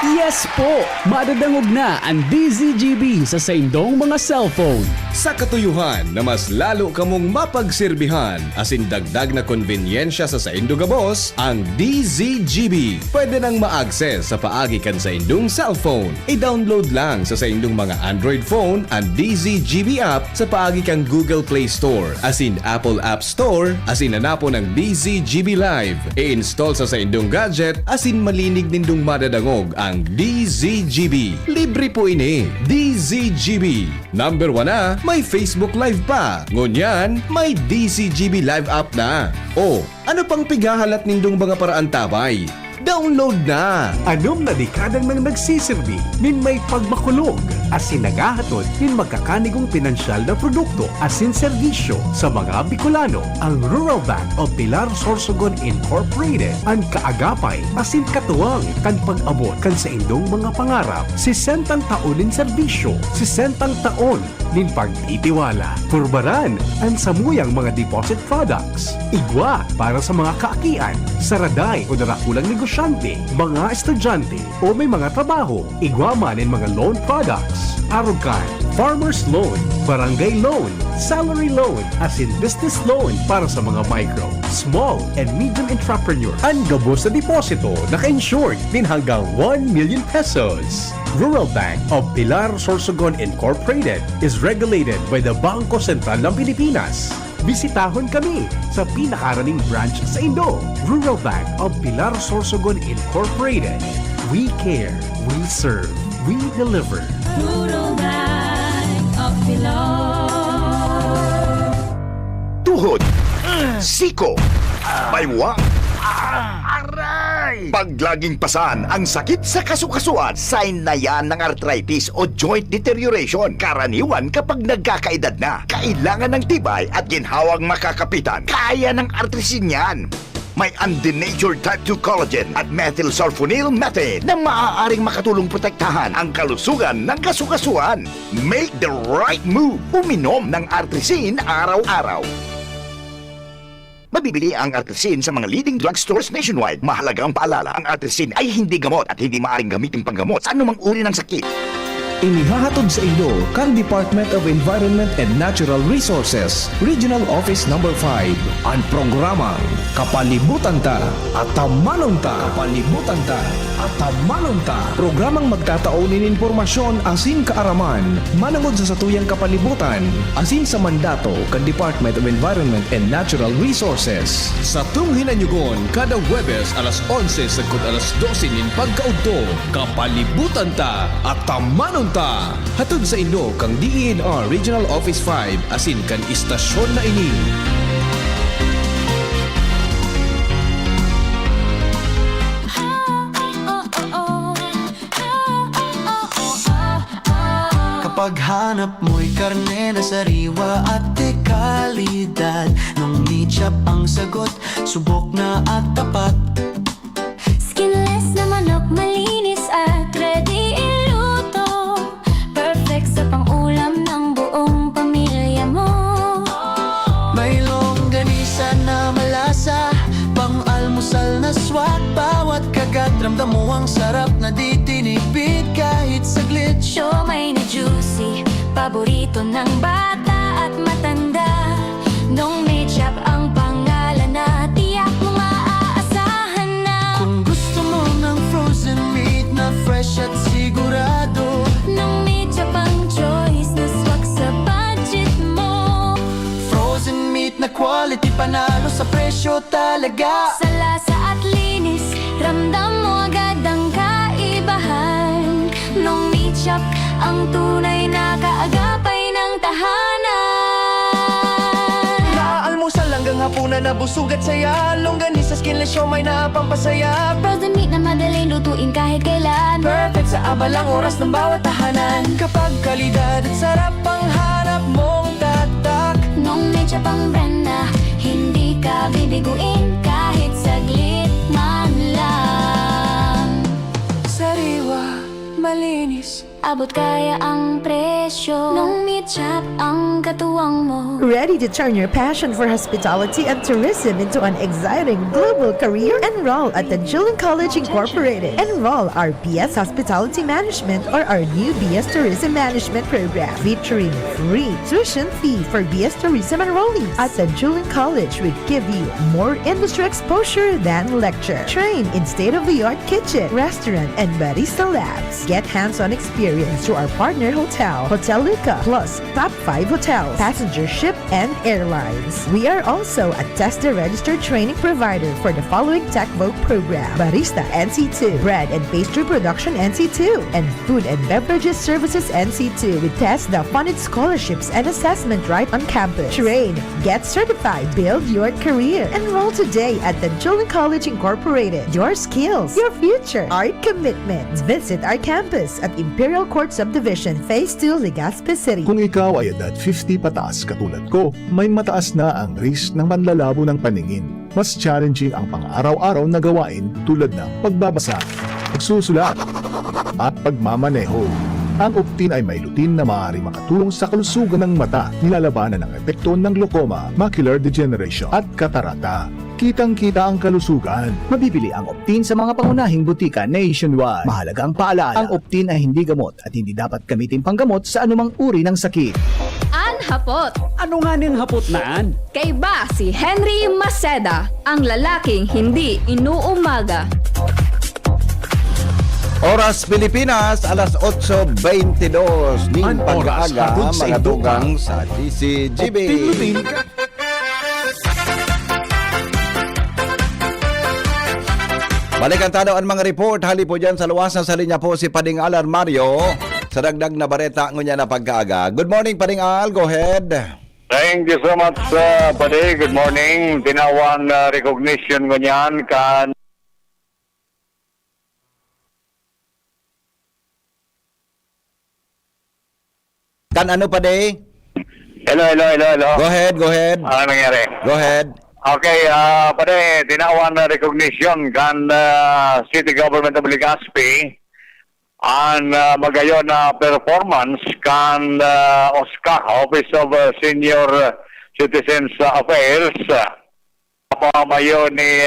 Yes po! Madadangog na ang DZGB sa saindong mga cellphone. Sa katuyuhan na mas lalo kamong mapagsilbihan asin dagdag na konbinyensya sa saindo gabos, ang DZGB pwede nang ma-access sa paagi kan sa indong cellphone. I-download lang sa saindong mga Android phone ang DZGB app sa paagi kang Google Play Store asin Apple App Store asin hanapo ng DZGB Live. I-install sa saindong gadget asin malinig nindong madadangog ang DZGB. Libre po ini. DZGB. Number 1 na, may Facebook Live pa. Ngunyan, may DZGB Live app na. O, ano pang pigahalat nindong mga paraantabay? Download na! Anom na dekadang nang nagsisilbi, min may pagmakulog, asin nagahatod, min magkakanigong pinansyal na produkto, asin serbisyo sa mga Bicolano. Ang Rural Bank of Pilar Sorsogon Incorporated, ang kaagapay, asin katuwang, kan pag-abot, kan sa indong mga pangarap, 60 taon in serbisyo, 60 taon, nin pagtitiwala. Purbaran, ang samuyang mga deposit products. Igwa, para sa mga kaakian, saraday o narakulang negosyante, mga estudyante o may mga trabaho. Igwa man in mga loan products. Arugan, farmer's loan, barangay loan, salary loan, as in business loan para sa mga micro, small and medium entrepreneur. Ang gabos sa deposito naka-insured din hanggang 1 million pesos. Rural Bank of Pilar Sorsogon Incorporated is regulated by the Bangko Sentral ng Pilipinas. Bisitahon kami sa pinakaraning branch sa Indo. Rural Bank of Pilar Sorsogon Incorporated. We care, we serve, we deliver. Rural Bank of Pilar. Tuhod, siko, baywang, paglaging pasan ang sakit sa kasukasuan, sign na yan ng arthritis o joint deterioration. Karaniwan kapag nagkakaedad na, kailangan ng tibay at ginhawang makakapitan. Kaya ng artrisin yan. May undenatured type 2 collagen at methylsulfonyl methane na maaaring makatulong protektahan ang kalusugan ng kasukasuan. Make the right move. Uminom ng artrisin araw-araw. Mabibili ang artrisin sa mga leading drugstores nationwide. Mahalagang paalala, ang artrisin ay hindi gamot at hindi maaaring gamitin panggamot sa anumang uri ng sakit. Inihahatod sa inyo kang Department of Environment and Natural Resources, Regional Office No. 5, ang programang Kapalibutan Ta at Tamanong Ta. Kapalibutan Ta at Tamanong Ta. Programang magtataonin informasyon asin kaaraman, manangod sa satuyang kapalibutan, asin sa mandato kang Department of Environment and Natural Resources. Sa tunghinanyugon, kada Huwebes alas 11 sagkod alas 12 nin pagkaudto, Kapalibutan Ta at Tamanong Ta. Hatod sa inyo kang DENR Regional Office 5 asin kan istasyon na ini. Kapag hanap mo'y karne na sariwa at dekalidad, nung meat-chop ang sagot, subok na at tapat. Skinless na manok, malinis at ready iluto. Perfect sa pang-ulam ng buong pamilya mo. May longganisa na malasa, pang-almusal na swak. Bawat kagat, ramdam mo ang sarap na di tinipid kahit saglit. Siomay na juicy, paborito ng bata at matanda. Nung meat-chop ang pangalan na tiyak mo maaasahan na. Kung gusto mo ng frozen meat na fresh at sigurado, nung meat-chop ang choice na swak sa budget mo. Frozen meat na quality, panalo sa presyo talaga. Sa lasa at linis, ramdam mo agad ang kaibahan. Nung meat shop, ang tunay na kaagapay ng tahanan. Almusal hanggang hapunan na busog at saya. Longganisa, skinless, siomay na pampasaya. Frozen meat na madaling lutuin kahit kailan. Perfect sa abalang oras ng bawat tahanan. Kapag kalidad at sarap ang hanap mong tatak. Nung medyo pang brand na, hindi ka bibiguin kahit saglit man lang. Sariwa, malinis, abot kaya ang presyo. Nung meat shop ang katuwang mo. Ready to turn your passion for hospitality and tourism into an exciting global career? Enroll at the Julian College Incorporated. Enroll our BS Hospitality Management or our new BS Tourism Management program featuring free tuition fee for BS Tourism enrollees. At the Julian College, we give you more industry exposure than lecture. Train in state-of-the-art kitchen, restaurant, and barista labs. Get hands-on experience through our partner hotel, Hotel Luca, plus top 5 hotels, passenger ship, and airlines. We are also a TESDA registered training provider for the following TechVogue program: Barista NC2, Bread and Pastry Production NC2, and Food and Beverages Services NC2 with TESDA funded scholarships and assessment right on campus. Train, get certified, build your career. Enroll today at the Julian College Incorporated. Your skills, your future, our commitment. Visit our campus at Imperial Court Subdivision, Phase 2, Legazpi City. Kung ikaw ay edad 50 pataas katulad ko, may mataas na ang risk ng panlalabo ng paningin. Mas challenging ang pang-araw-araw na gawain tulad ng pagbabasa, pagsusulat, at pagmamaneho. Ang Optin ay may lutin na maaari makatulong sa kalusugan ng mata, nilalabanan ang epekto ng glaucoma, macular degeneration at katarata. Kitang-kita ang kalusugan. Mabibili ang Optin sa mga pangunahing butika nationwide. Mahalagang paalala, ang Optin ay hindi gamot at hindi dapat gamitin panggamot sa anumang uri ng sakit. Hapot. Ano nga niyang hapot naan? Kay ba si Henry Maceda, ang lalaking hindi inuumaga. Oras Pilipinas, alas 8:22 ng pag-aaga, mga dugang sa DCGB. Balikan tanaw ang mga report. Hali po dyan sa luwasan sa linya po si Pading Alan Mario sa dagdag na bareta ngunya na pagkaaga. Good morning, Pading Al. Go ahead. Thank you so much, Pading. Good morning. Tinawan recognition ngunyan kan ano, Pading? Hello. Go ahead. Ano nangyari? Go ahead. Okay, Pading, tinawan recognition kan City Government of Legazpi ang magayon na performance kan OSCA, Office of Senior Citizens Affairs, pamayo ni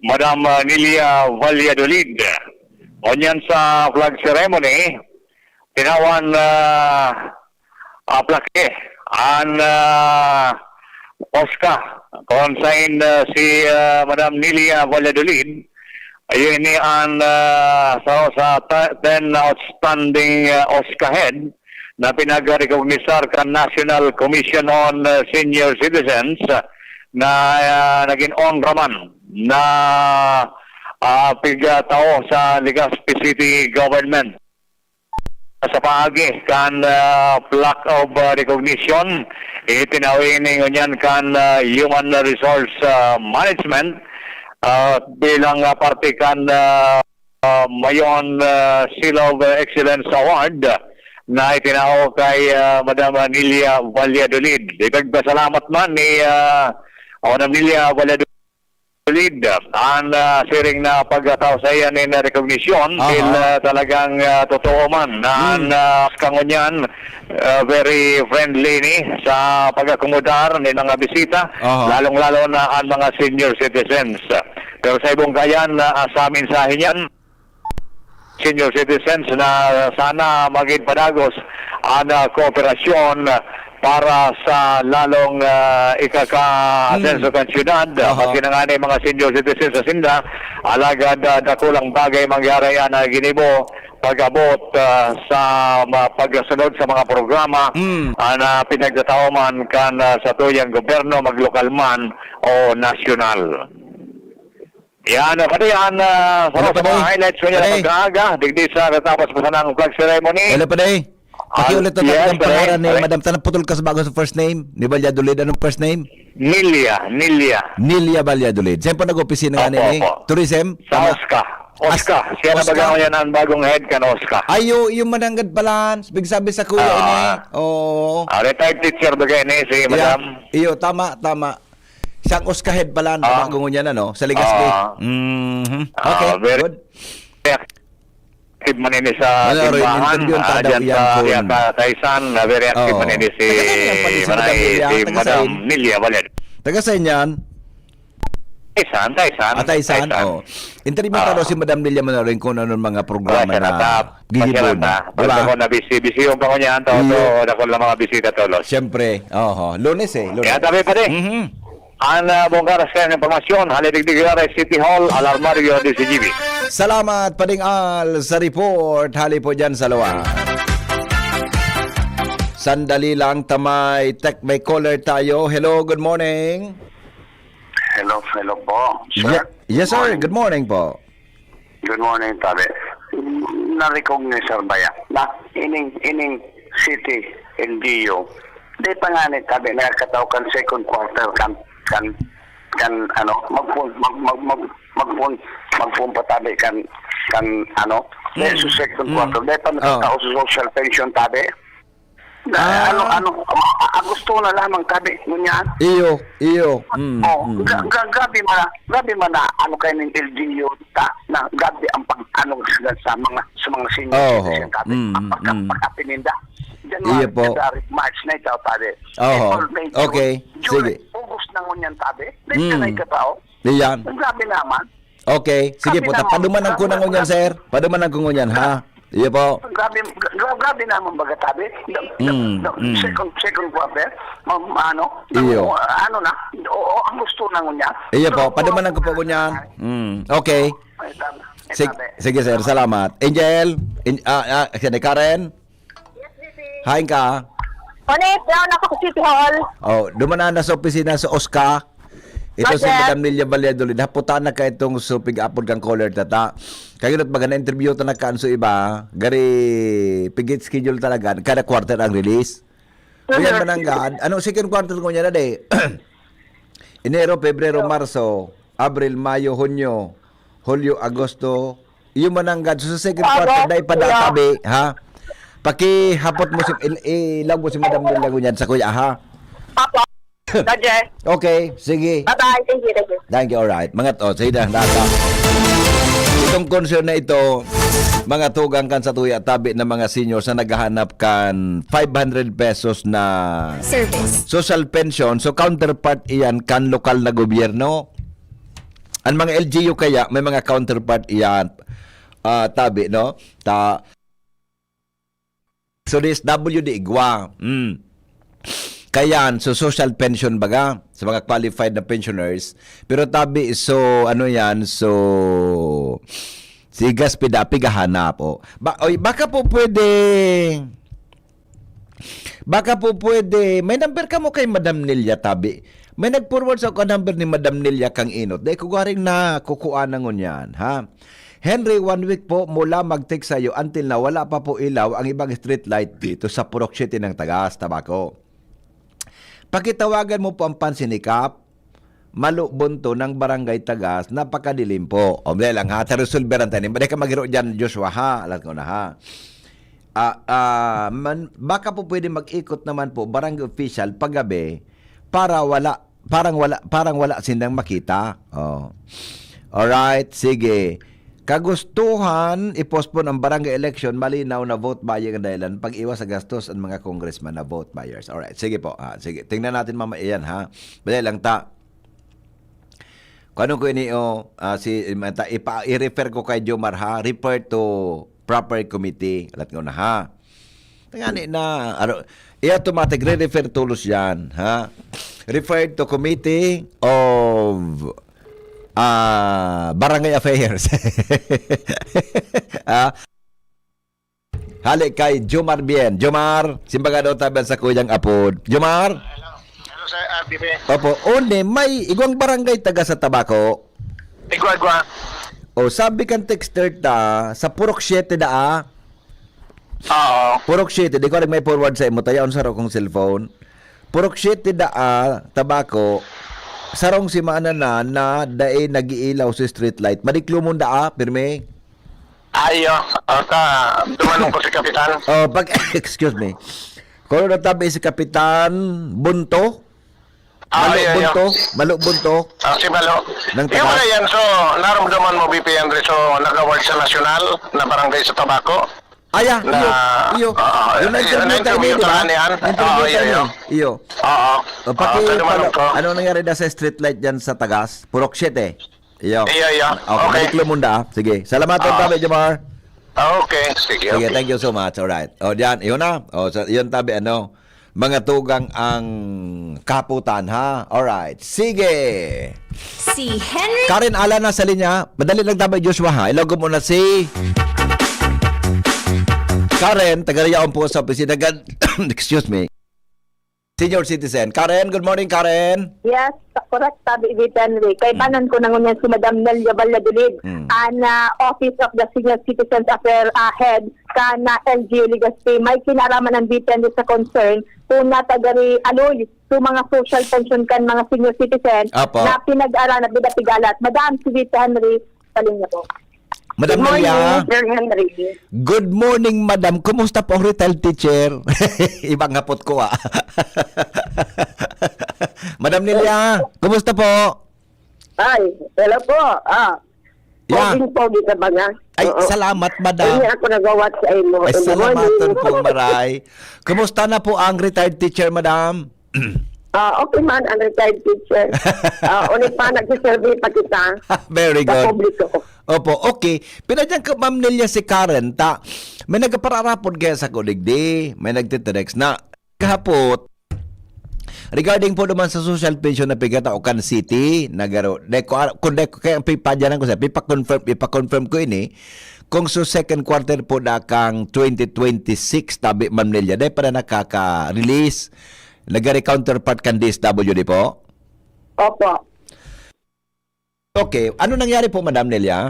Madam Nilia Valladolid. Onyan sa flag ceremony, tinawan plake ang OSCA consign si Madam Nilia Valladolid. Ayun ni ang sa 10 outstanding OSCA head na pinag-recognisar ka National Commission on Senior Citizens na naging honraman na pigtao sa Legazpi City Government. Sa paagi kan plaque of recognition, itinawin ngunyan kan Human Resource Management bilang parte kan mayon Seal of Excellence Award na itinaw kay Madam Nilia Valladolid. Ipagpasalamat man ni Madam Nilia Valladolid ang siring na pagkatao sa iyan in recognition talagang totoo man na ang kangunyan very friendly ni sa pag-akomodar ni mga bisita, lalong-lalo na ang mga senior citizens. Pero sa ibong kayan, sa mensahe niyan, senior citizens na sana maging padagos ang kooperasyon para sa lalong ikaka-asenso kan syudad. Pati na nga mga senior citizens sa Sinda, alagad dakulang bagay mangyari na ginibo pag-abot sa pagsunod sa mga programa na pinagtatauman kan sa tuyang gobyerno, maglokal man o nasyonal. Yan, pati yan, sa mga highlights ko niya pag-aaga, digdi sa katapos pa ng flag ceremony. Hello, Paday. Pakiulit ang Yes, talagang pangalan ni pare. Madam. Tanang putol ka sa bago sa first name. Ni Valladolid, anong first name? Nilia. Nilia Valladolid. Saan po nag-opisina nga ni Tourism? Sa Oscar. Siya na baga yan ang bagong head kan Oscar. Ayo, yung mananggad pala. Big sabi sa kuya ini. Oo. Retired teacher baga ni si Madam. Iyo, tama. Siyang Oscar head pala. Bagong niya na, no? Sa Legazpi. Okay, very good. Active man ini sa timbangan. Diyan sa Riata Taisan. Very active man ini si Madam Nilia Valladolid. Taga saan yan? Taisan. Oh. Interview mo si Madam Nilia Manarin kung ano mga programa na gigibon. Diba? Ako na busy yung pango niya. Ako lang mga bisita tolos. Siyempre. Lunes Lunes. Kaya tabi pa din. Ang bonggaras kayo ng informasyon, Halidigdigara City Hall, Alarmario, DCGB. Salamat, Pading Al, sa report. Hali po dyan sa luwa. Sandali lang, Tamay. May caller tayo. Hello, good morning. Hello po. Sir? Yes, sir. Good morning po. Good morning, tabi. Na-recognize, sir, ba yan? Na, ining city, LGU. Di pa nga ni tabi, nakakataw kan second quarter kan magpun patabi kan sa second quarter. Di pa nakakataw sa social pension tabi. Gusto na lamang tabi ngunyan. Iyo. Grabe man na kayo ng LGU na grabe ang sa mga senior citizen tabi. Pagkapininda. Iyo po. March na ito tabi. Okay. Sige. August na ngunyan tabi. Dito na ikatao. Diyan. Grabe naman. Okay. Sige po. Padumanan ko na ngunyan, sir. Padumanan ko ngunyan, ha? Iyo po. Grabe naman baga tabi. Second quarter. Iyo. Ang gusto na ngunya. Iyo po. Padumanan ko po ngunyan. Okay. Sige, sir. Salamat. Angel. Karen. Hain ka. Ulit, down ako sa City Hall. Dumanan na sa opisina sa Oscar. Ito si Madam Nilia Valladolid. Haputan na ka itong supig apod kang caller tata. Kaya baga na interview ta na kanso iba. Gari pigit schedule talaga. Kada quarter ang release. Kaya mananggad. Second quarter ko niya na de. Enero, Pebrero, Marso, Abril, Mayo, Hunyo, Hulyo, Agosto. Yung mananggad. So sa second quarter dahil padatabi. Ha? Pakihapot mo ilag mo si Madam Nilia Gunyan sa kuya, ha? Papa. Okay, sige. Bye-bye. Thank you. Thank you, alright. Mga sige na, data. Itong concern na ito, mga tugang kan sa tuya tabi ng mga seniors na naghahanap kan 500 pesos na Service. social pension. So, counterpart iyan kan lokal na gobyerno. Ang mga LGU kaya, may mga counterpart iyan. Tabi, no? So, this WD Igwa. Kaya, so social pension baga sa mga qualified na pensioners. Pero tabi, so si Gaspida, pigahanap po. Baka po pwede, may number ka mo kay Madam Nilia tabi. May nag-forward sa number ni Madam Nilia kang inot. Dahil kukuharing na kukuha na ngun yan, ha? Henry, 1 week po mula mag-text sa'yo until na wala pa po ilaw ang ibang street light dito sa Purok City ng Tagas, Tabaco. Pakitawagan mo po ang pansinikap, Malubunto ng Barangay Tagas, napakadilim po. Dahil lang ha, resolveran tayo. Hindi ka maghiro dyan, Joshua ha, alam ko na ha. Baka po pwede mag-ikot naman po barangay official paggabi para parang wala silang makita. Alright, sige. Kagustuhan, i-postpone ang barangay election, malinaw na vote buyer ang dahilan, pag-iwas sa gastos ang mga congressman na vote buyers. Alright, sige po. Sige, tingnan natin mamaya yan, ha? Dahil lang kung ano ko i-refer ko kay Jomar, ha? Refer to proper committee. Alat ko na, ha? Tingnan na, automatic re-refer tulos yan, ha? Refer to committee of Barangay Affairs. Halik kay Jomar Bien. Jomar, simbaga daw tabi sa kuyang apod. Jomar? Hello, sir. RDP. Opo. May igwang barangay taga sa Tabaco. Igwa-igwa. O sabi kan texter ta sa Purok 7 da. Oo. Purok 7, di ko rin may forward sa imo tayo sa kong cellphone. Purok 7 da tabako. Sarong si maana na dae nagiilaw sa street light. Madiklumon da pirme. Ayo, dumanong ko si Kapitan. Oh, excuse me. Kung natabi si Kapitan Bunto. Malo Bunto. Si Malo. Nang Yung wala yan, so naramdaman mo, BP Henry, so nag-award sa nasyonal na barangay sa Tabaco. Aya, iyo. Yung na-interview tayo, di ba? Iyo. Oo. Ano nangyari na sa street light dyan sa Tagas? Purok 7. Iyo. Iyo. Okay. Lumunda. Sige. Salamat tabi, Jamar. Okay. Sige, thank you so much. Alright. O, diyan. Iyon na. O, yun tabi, mga tugang ang kaputan, ha? Alright. Sige. Si Henry Karen, ala na sa linya. Madali lang tabi, Joshua, ha? Ilagom mo na si Karen, taga-Riyaon po sa opisina. Excuse me. Senior citizen. Karen, good morning, Karen. Yes, correct, sabi BP Henry. Kay tanan ko nang si Madam Nelia Valladolid, Office of the Senior Citizens Affairs Head ka na LGU Legazpi. May kinaraman ng BP Henry sa concern kung natagari aloy sa mga social pension kan mga senior citizen na pinag-aralan at bidatigalat. Madam, si BP Henry, saling niya po. Madam Good Nelia. morning, Sir Henry. Good morning, Madam. Kumusta po ang retired teacher? Ibang hapot ko, Madam Nelia, kumusta po? Ay, hello po. Poging-pogi ka ba nga? Ay, salamat, Madam. Hindi ako nagawat sa imo. Ay, salamatan po, Maray. Kumusta na po ang retired teacher, Madam? Okay man, ang retired teacher. Ulit pa, nagsisurvey pa kita. Very good. Sa publiko. Opo, okay. Pinadyan ka, Ma'am Nelia, si Karen, may nagpararapod kaya sa kuligdi, may nagtitext na kahapot, regarding po naman sa social pension na pigata o kan city, nagaro, kung kaya pipadyanan ko sa, ipakonfirm ko ini, kung so second quarter po na kang 2026, tabi, Ma'am Nelia, dahil para nakaka-release, nagari counterpart kan DSWD po? Opo. Okay, ano nangyari po, Madam Nelia?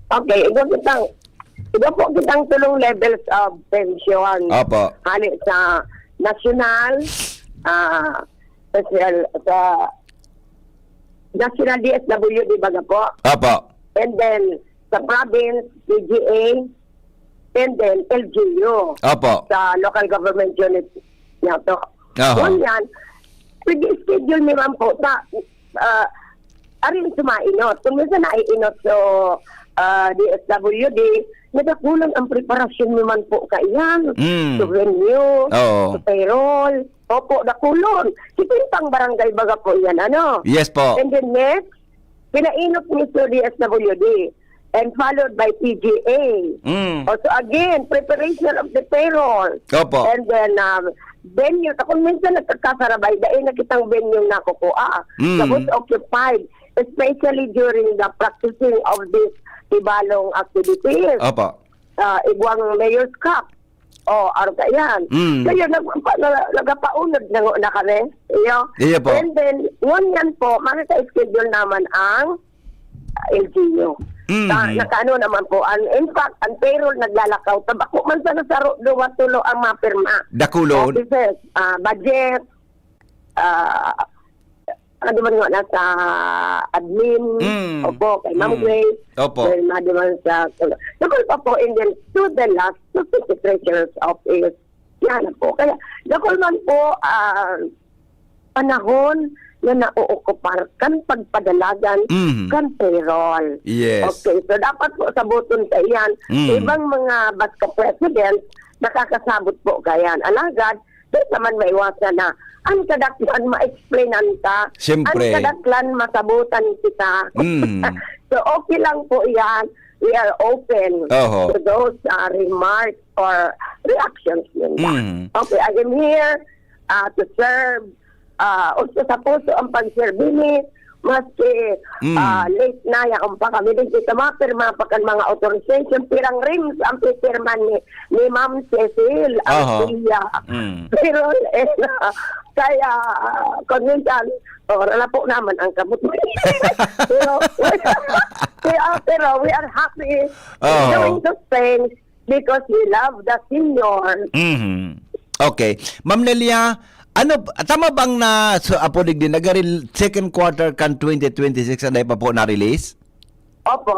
Okay, ito po kitang tulong levels of pension. Opo. Hali sa national, sa national DSWD baga po. Opo. And then sa province, PGA, and then LGU. Opo. Sa local government unit niya to. Oho. Yan, schedule ni ma'am po arin sumainot. Kung minsan naiinot so DSWD, nagkakulang ang preparasyon naman po kaiyan. So venue, so payroll, opo, nakulon. Pang barangay baga po yan, Yes po. And then next, pinainot ni so DSWD and followed by PGA. Also again, preparation of the payroll. Opo. And then venue. Kung minsan nagkakasarabay, dahil nakitang venue na kukuha. Tapos occupied. Especially during the practicing of these ibalong activities. Opo. Igwang Mayor's Cup. Arga yan. Kaya nagapaunod na kami. Iya po. And then, yan po, makaka-schedule naman ang LGU. Nakaano naman po. In fact, ang payroll naglalakaw. Tabako man sa nasaro, duwa-tulo ang mapirma. Dakulon. Offices, budget, ano man nga nasa admin, opo, kay Ma'am Grace, opo. kay Madiman sa nakul pa po, and then to the last, to the treasurer's office, yan po. Kaya, nakul man po, panahon na nauukupar kan pagpadalagan kan payroll. Yes. Okay, so dapat po sabuton sa iyan. Ibang mga baska president, nakakasabot po kayan. Alagad, dahil naman maiwasan na ang kadaklan ma-explainan ka, Siyempre. ang kadaklan masabutan kita. So okay lang po yan. We are open to those remarks or reactions. Okay, I am here to serve. Also sa puso ang pag-service, maski late na yan pa kami din kita mapirma pa kan mga authorization pirang rings ang pipirman ni Ma'am Cecil ang siya pero Kaya, kung minsan, wala na po naman ang kamot. pero we are happy doing those things because we love the seniors. Okay. Ma'am Nelia, tama bang na apodig din nagaril second quarter kan 2026 anday pa po na-release? Opo.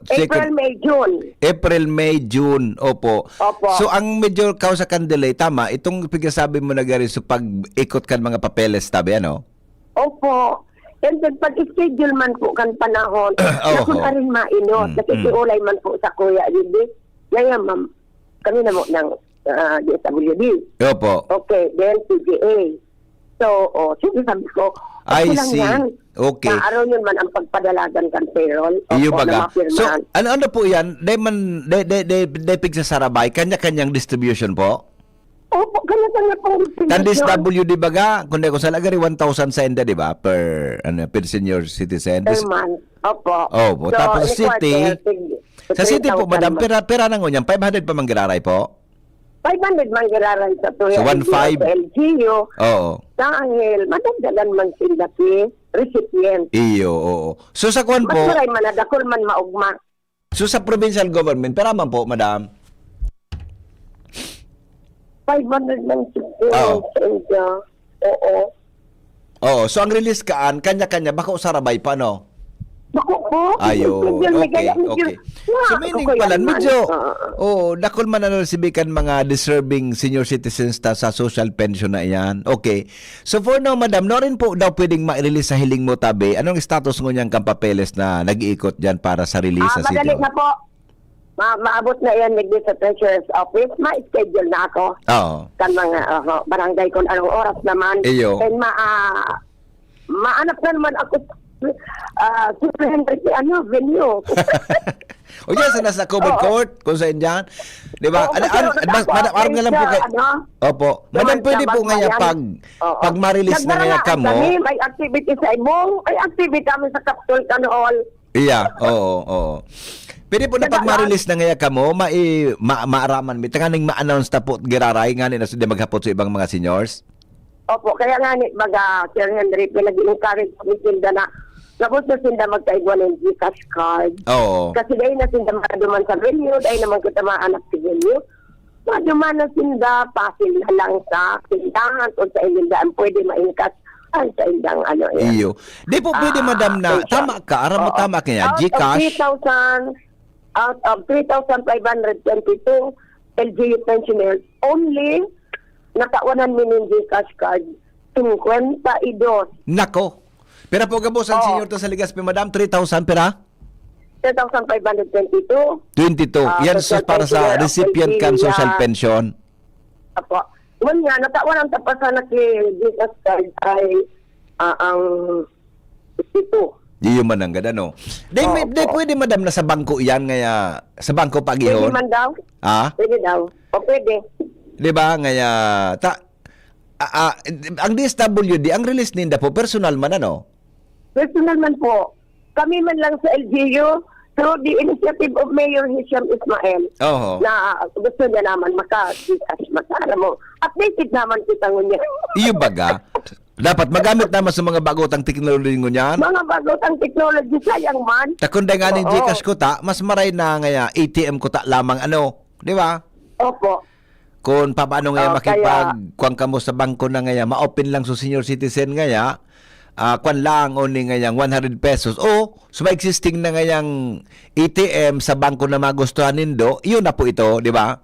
April, May, June. April, May, June. Opo. Opo. So, ang medyo causa kan delay, tama, itong pagkasabi mo na gari, so pag-ikot kan mga papeles, tabi, ano? Opo. And then, pag-schedule man po kan panahon, na kung rin mainot, nakikiulay man po sa kuya, hindi. Ngayon, ma'am, kami na mo ng DSWD. Opo. Okay, then PGA. So, sige sabi ko, I see. Okay. Araw yun man ang pagpadalagan kan payroll. Iyo baga. So, ano po yan? They pigsasarabay, kanya-kanyang distribution po? Opo, kanya-kanya pong distribution. Kan DSWD baga, kung sa lagari 1,000 senda, di ba? Per senior citizen. Per month. Opo. Opo. So, tapos sa city po, madam, pera na ngunyan, 500 pa manggiraray po? 500 man giraray sa tuya. So, 1,500. Sa LGU. Oo. Dahil, madagdagan man sila si recipient. Iyo, oo. So, sa kwan po... Mas maray man, nadakol man maugma. So, sa provincial government, pera man po, madam? 500 man siya. Oo. Oo. So, ang release kaan, kanya-kanya, baka usarabay pa, no? Bako po. Ayun. Okay. So, meaning pala, medyo, dakol man na nasibikan mga deserving senior citizens sa social pension na yan. Okay. So, for now, madam, no rin po daw pwedeng ma-release sa hiling mo, tabi. Anong status mo niyang kampapeles na nag-iikot dyan para sa release sa city? Madali na po. Maabot na yan nagdi sa treasurer's office. Ma-schedule na ako. Oo. Kan mga barangay kung anong oras naman. Iyo. And maanap na naman ako Super Henry, venue. O yan, sa nasa COVID court, kung saan dyan. Di ba? Madam, arang nga lang po kayo. Opo. Madam, pwede po ngayon pag ma-release na ngayon ka mo. May activity sa imong, may activity kami sa Capitol Canool. Iya, oo. Pwede po na pag ma-release na ngayon ka mo, maaraman mi. Tanganing ma-announce na po, giraray nga na sila maghapot sa ibang mga seniors. Opo, kaya nga ni baga, Sir Henry, pinag-encourage kami sila na tapos na sila magkaigwa ng Gcash card. Oo. Kasi dahil na sila makaduman sa venue, dahil naman kita maanak sa venue, maduman na sila, pasil na lang sa tindahan o sa ilindaan, pwede ma-encash sa indang ano yan. Iyo. Di po pwede, madam, na tama ka, aram mo tama kanya, Gcash. Out of 3,522 LGU pensioners, only nakawanan mo ng Gcash card, 52. Nako. Pera po gabo sa senior to sa Legazpi, madam, 3,000 pera? 3,522. 22. Yan para sa recipient kan social pension. Apo. Ngun nga, nakawanan tapasan na kay Gcash card ay ang 52. Di yung mananggad, ano? Di pwede, madam, na sa bangko yan, ngaya, sa bangko pag-ihon? Pwede man daw? Pwede daw. O pwede. Di ba, ngaya, ang DSWD, ang release ninda po, personal man, ano? Personal man po. Kami man lang sa LGU, through the initiative of Mayor Hisham Ismael, na gusto niya naman maka-Gcash. Alam mo, updated naman kita ngunya. Iyo baga? Dapat magamit naman sa mga bagotang teknologi ngunyan. Mga bagotang teknologi, sayang man. Takunda nga ng Gcash ko ta, mas maray na ngaya ATM ko ta lamang, ano? Di ba? Opo. Kung paano ngaya makipag-kuwang ka mo sa bangko na ngaya, ma-open lang sa senior citizen ngaya, kwan lang o ni ngayang 100 pesos o so existing na ngayang ATM sa bangko na magustuhan nindo, yun na po ito, di ba?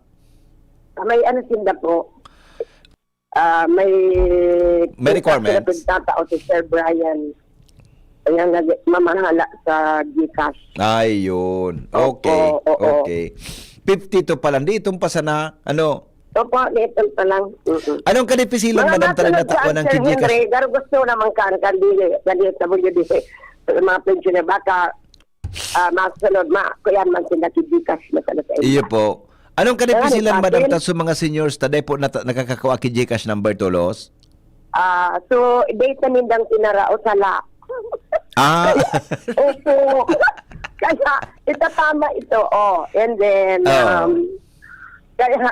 May ano sinda po, may requirements. Tatao si Sir Brian kaya mamahala sa Gcash. Ay, yun. Okay. Okay. 52 pa lang. Di itong pa sana, ano? Opo, dito pa lang. Anong kanipisilan, madam, talaga natakwa ng Gcash? Henry, pero gusto naman kandili sa WDC, mga pensioner, baka masunod, kuyan man sila si Gcash na sa iyo po. Anong kanipisilan, madam, sa mga seniors, taday po nakakakuha ki Gcash number tulos? So, data nindang tinarao sa la. Opo. Kaya, itatama ito, and then, kaya,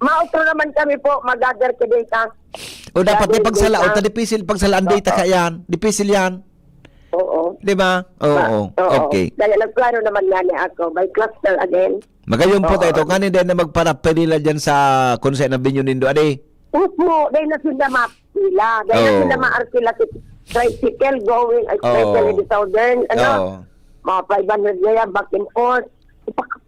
mautro naman kami po, mag-gather ka data. O dapat Dati may pagsala. O data. tadipisil pagsalaan data ka yan. Dipisil yan. Oo. Di ba? Oo. Okay. Kaya nagplano naman nga ni ako by cluster again. Magayon po Oo. tayo. Kanin din na magparapay nila dyan sa konsay ng Binyo Nindo. Adi? Opo, dahil na sila mapila. Dahil na sila maarkila si tricycle going, especially the southern, mga 500 na yan, back and forth.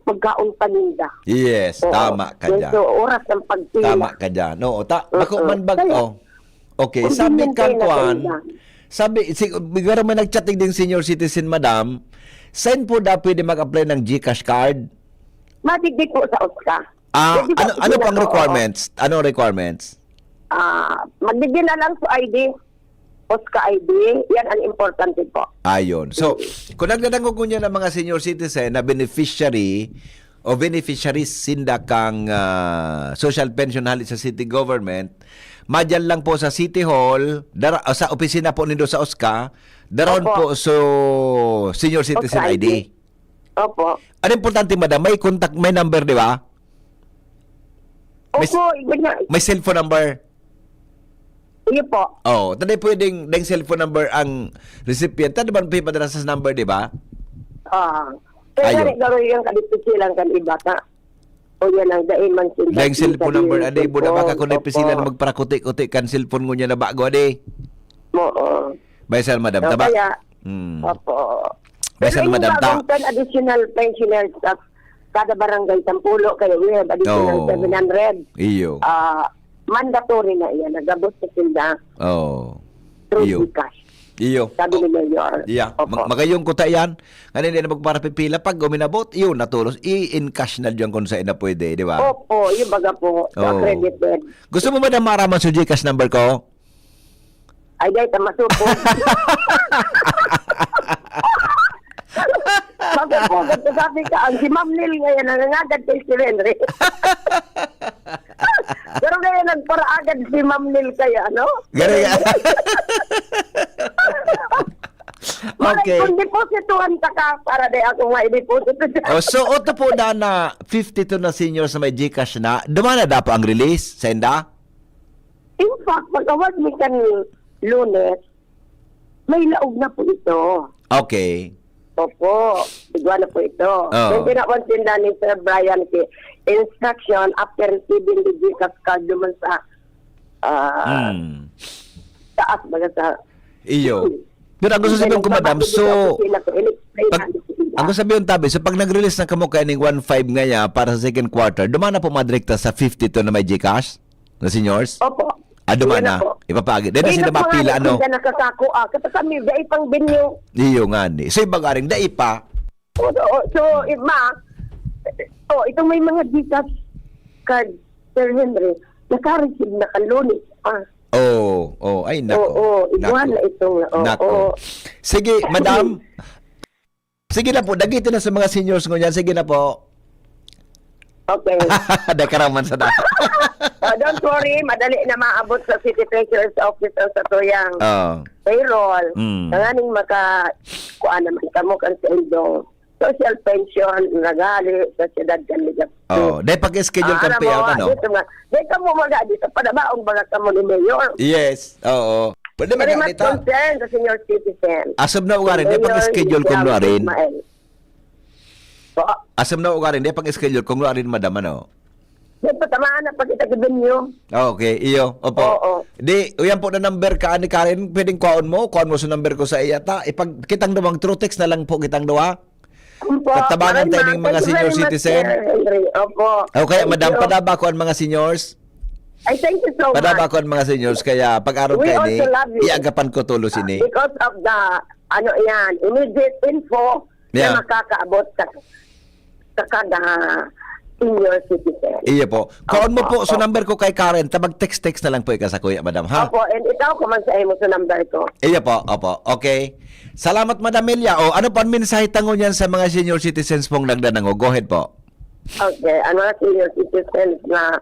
Pagkaon paninda. Yes, Oo. tama ka dyan. So, oras ng pagpila. Tama ka dyan. Oo, bako man bag, Kaya, Okay, kung sabi bibintay na Kuan, kayo bigara may nagchatting din senior citizen, madam, saan po pwede mag-apply ng GCash card? Matigdig po sa OSCA. Pwede po Ano sila pang po, requirements? Ano requirements? magdigyan na lang sa ID. OSCA ID. Yan ang importante po. Ayon. So, kung nagdadangog niya ng mga senior citizen na beneficiary o beneficiaries sinda kang social pension halit sa city government, madyan lang po sa City Hall, sa opisina po nindo sa OSCA, daron po so senior citizen OSCA ID. Opo. Ano importante, madam? May contact, may number, di ba? Opo, May cellphone number. iyo po. Oh, taday pwedeng deng cellphone number ang recipient. Tadi ba pipadala sa number, di ba? Kaya Ayun. garo yung kadipisilan kan iba ka. O yan ang dain man sila. Deng cellphone number, aday buda baka kung pisilan magparakutik-utik kan cellphone ngunya na bago, aday. Oo. Baysal, madam, So, taba? kaya, Hmm. opo. Baysal, madam, ta? Pero yung additional pensioners sa kada barangay Tampulo, kaya we have additional 700. Iyo. Mandatory na yan. Nagabot sa sila Oh. through Iyo. GCash. Iyo. Sabi ni Mayor. Yeah. Magayong kuta yan. Kanina na magparapipila. Pag uminabot, yun, natulos. I-encash na dyan kung saan na pwede, di ba? Opo, yung baga po. Oo. Accredited. Gusto mo ba na maraman sa GCash number ko? Ay, dahil tamasupo. Magpapugad ko sabi ka, ang si Ma'am Nil ngayon, nangangagad kay si Henry. Pero ngayon, nagparaagad si Ma'am Nil kaya, no? Gano'n yan. Okay. Kung deposituhan ka para di ako ma-deposit. So, oto po na 52 na seniors na may GCash na, dumana dapat ang release, senda? In fact, pag-awag mi kan Lunes, may laog na po ito. Okay. Opo, igwa na po ito. Yung pinapansin na ni Sir Brian, instruction after receiving the GCash card naman sa taas, baga sa... Iyo. Pero ang gusto sabihin ko, madam, so... Ang gusto sabihin tabi, so pag nag-release na kamo kayo ng 1.5 ngaya para sa second quarter, dumana po madirekta sa 52 na may GCash na seniors? Opo. Dumana. Ipapagid. Dahil na sila mapila, ano? Hindi na nakasako. Kasi kami, dahil pang binyo. Iyo nga ni. So, iba garing, dahil pa. So, iba, itong may mga GCash card, Sir Henry, naka-receive na kalunis. Ay, nako. Igual na itong, nako. Sige, madam. Sige na po, dagitin na sa mga seniors ngunyan. Sige na po. Okay. Dekaraman sa dati. Don't worry, madali na maabot sa City Treasurer's Office o sa tuyang payroll. Nanganing kuan naman kamo kan sa indong social pension nagali sa siyudad kanila. Dahil pag-schedule kang payout, ano? Dahil kamo dito, padabaong mga kamo ni Mayor. Yes, oo. Pwede Very much maganita. concerned sa senior citizen. Asam na ugarin, dahil pag-schedule kung nuarin. Po. Asam na ugarin, dahil pag-schedule kung nuarin, madam, ano? Dahil patamaan na pag itagibin nyo. Okay, iyo. Opo. Oo. Di, uyan po na number ka ni Karen, pwedeng kuhaon mo sa number ko sa iyata. Ipag kitang dumang true text na lang po kitang duwa. Tabangan tayo ng mga senior citizen. Opo. Okay, madam, padaba ko ang mga seniors. I thank you so much. Padaba ko ang mga seniors, kaya pag-araw We kayo ni, also love you. iagapan ko tulos ini. Because of the, immediate info na makakaabot sa kada senior citizen. Iya po. Kaon mo po sa number ko kay Karen, tabag text na lang po ika sa kuya, madam, ha? Opo, and ikaw kuman sa imo sa number ko. Iya po, opo. Okay. Salamat, Madam Melia. Ano pa ang mensahe tangon yan sa mga senior citizens pong nagdanango? Go ahead po. Okay, ang mga senior citizens na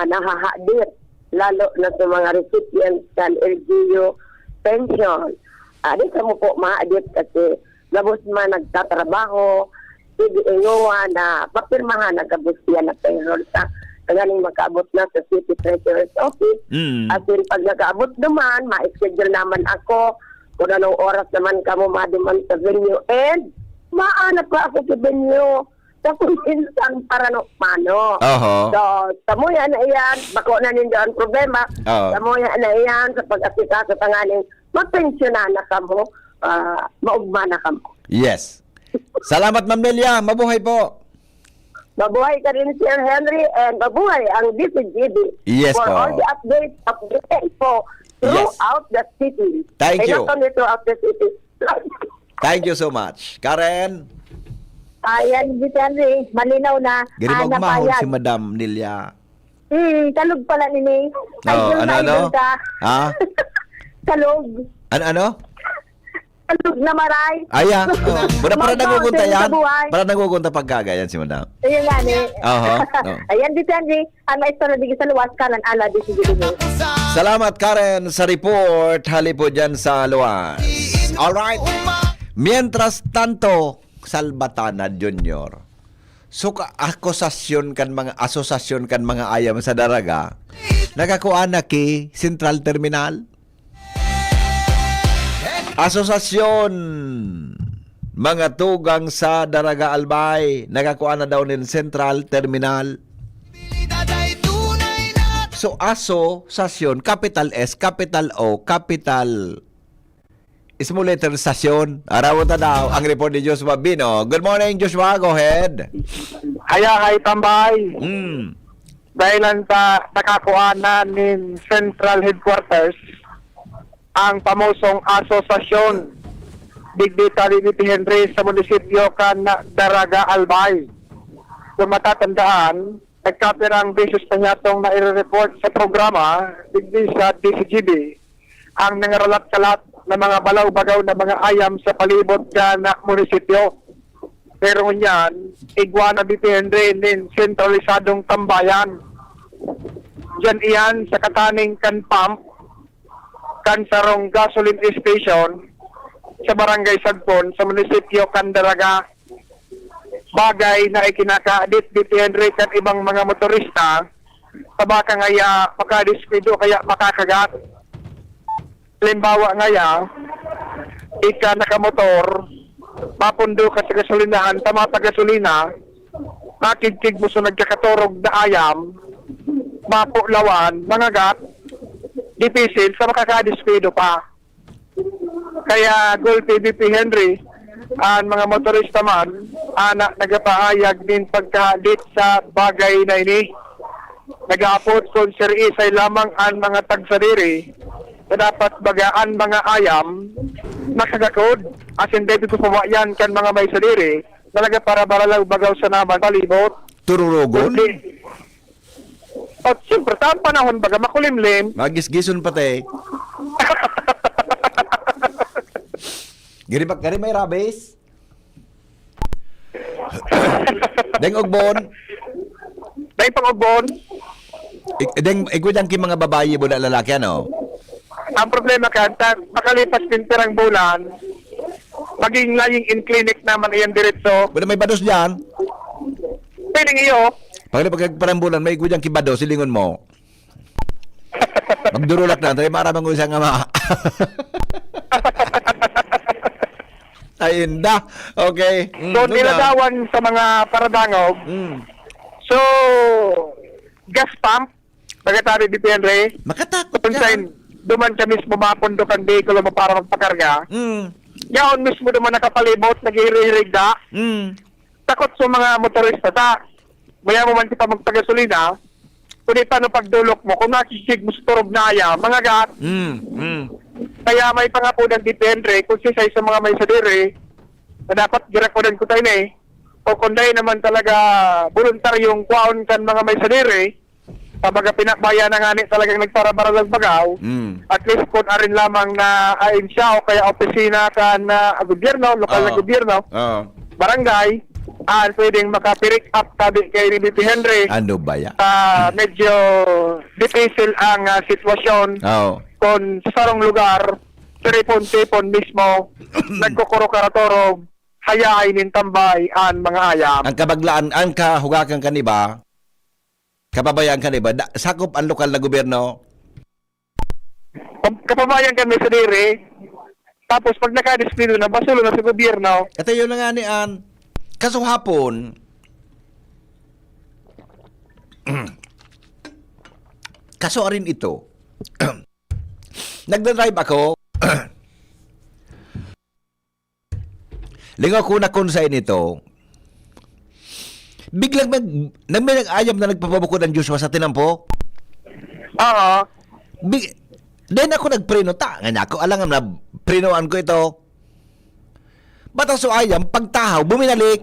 nahahadit, lalo na sa mga recipients ng LGU pension. Di ka mo po mahadit kasi gabos man nagtatrabaho, hindi inguwa na papirmahan na gabos yan na payroll sa ganing makaabot na sa City Treasurer's Office. As in, pag nag-aabot naman, ma-schedule naman ako kung anong oras naman kamo maduman sa venue. And maanap pa ako sa venue sa kung minsan para no mano. So, samuya na iyan, bako na ninyo ang problema. Samuya na iyan sa pag-asika sa tanganing mapensyonan na kamo, maugma na kamo. Yes. Salamat, Ma'am Nelia. Mabuhay po. Mabuhay ka rin, Sir Henry, and mabuhay ang DCGB Yes for po. all the updates po throughout the city. Thank you. Not only throughout the city. Thank you so much. Karen, Ayan, Sir Henry, malinaw na. gani magmahal si Madam Nelia. Talog pala nini. Ano? Ha? Talog. Ano? Talog na maray. Aya. Para nagugunta yan. Buhay. Para nagugunta pagkagayan si Madam. Ayun nga ni. Oo. Ayan, Sir Henry, ang maestro na digi sa luwas kanan ala DCGB. Salamat, Karen, sa report. Hali po dyan sa Luwas. Alright. Mientras tanto, Salbatana Junior. So, asosasyon kan mga ayam sa daraga. Nagakuan na ki Central Terminal. Asosasyon mga tugang sa Daraga Albay. Nagakuan na daw nin Central Terminal. So, asosasyon, capital S, capital O, capital small letter stasyon. Araw ta daw ang report ni Joshua Bino. Good morning, Joshua. Go ahead. Hay tambay. Dahilan sa nakakuanan ni Central Headquarters ang pamosong asosasyon Dignitary ni Henry sa munisipyo kan Daraga Albay. Kung matatandaan, nagkapirang beses na niya itong nai-report sa programa digdi sa DCGB ang nangaralat-kalat na mga balaw-bagaw na mga ayam sa palibot na munisipyo. Pero yan, igwana depende ng sentralisadong tambayan. Diyan iyan sa kataning kan pump, kan sarong gasoline station sa barangay Sagpon sa munisipyo kan Daraga. Bagay na ikinakaadit depende kan ibang mga motorista tabaka ngaya makadiskuido kaya makakagat. Halimbawa ngaya, ika nakamotor, mapundo ka sa gasolinahan, tama pa gasolina, nakikig mo sa nagkakatorog na ayam, mapulawan, mangagat, dipisil sa makakadispedo pa. Kaya Gold PBP Henry, ang mga motorista man, anak nagapaayag din pagkadit sa bagay na ini. Nag-aapot kung Sir Isay lamang ang mga tagsadiri, na dapat bagaan mga ayam nakagakod as in David ko yan kan mga may sadiri talaga para baralaw bagaw sa naman palibot tururogon at siyempre taong panahon baga makulimlim magisgison pati gari may rabes deng ogbon deng igudang ki mga babayi buda lalaki ano. Ang problema kanta, makalipas din pirang bulan, maging laying in clinic naman iyan diretso. Wala may bados dyan? Pwedeng iyo. Pag parang bulan, may gudyang kibado, silingon mo. Magdurulak na, tayo maramang ko isang ama. Ay, inda. Okay. So, niladawan sa mga paradangog. So, gas pump, pagkatari di Henry. Makatakot ka. Duman ka mismo mapundo kang vehikulo mo para magpakarga. Yaon mismo duman nakapalibot, nag-iririgda. Takot sa mga motorista ta. Maya mo man kita magpagasolina, kundi paano pagdulok mo, kung nakikig mo sa turog na aya, mga gat. Kaya may pangapunan dependre kung sisay sa mga may sadiri, na dapat girakodan ko tayo eh. O kunday naman talaga voluntaryong kwaon kan mga may sadiri, kapag pinakbaya na nga talagang nagparabaralag bagaw, at least kung arin lamang na ainsya o kaya opisina ka na gobyerno, lokal na gobyerno, barangay, pwedeng makapirik up tabi kay BP Henry. Ano ba yan? Medyo difficile ang sitwasyon kung sa sarong lugar, tipon mismo, nagkukuro-karatorog, hayain ng tambay ang mga ayam. Ang kabaglaan, ang kahugakan kaniba, Kapabayaan ka ba? Sakop ang lokal na gobyerno? Kapabayan kami sa diri. Tapos pag nakadisiplino na, basulo na sa gobyerno. Ito yun na nga ni Ann. Kaso hapon, kaso rin ito, nagdadrive ako, lingaw ko na konsayin ito, biglang may nag-ayam na nagpapabuko ng Joshua sa tinampo. Oo. Then ako nagpreno, tangan ako, alam na prenoan ko ito. Bataso ayam, pagtahaw, buminalik.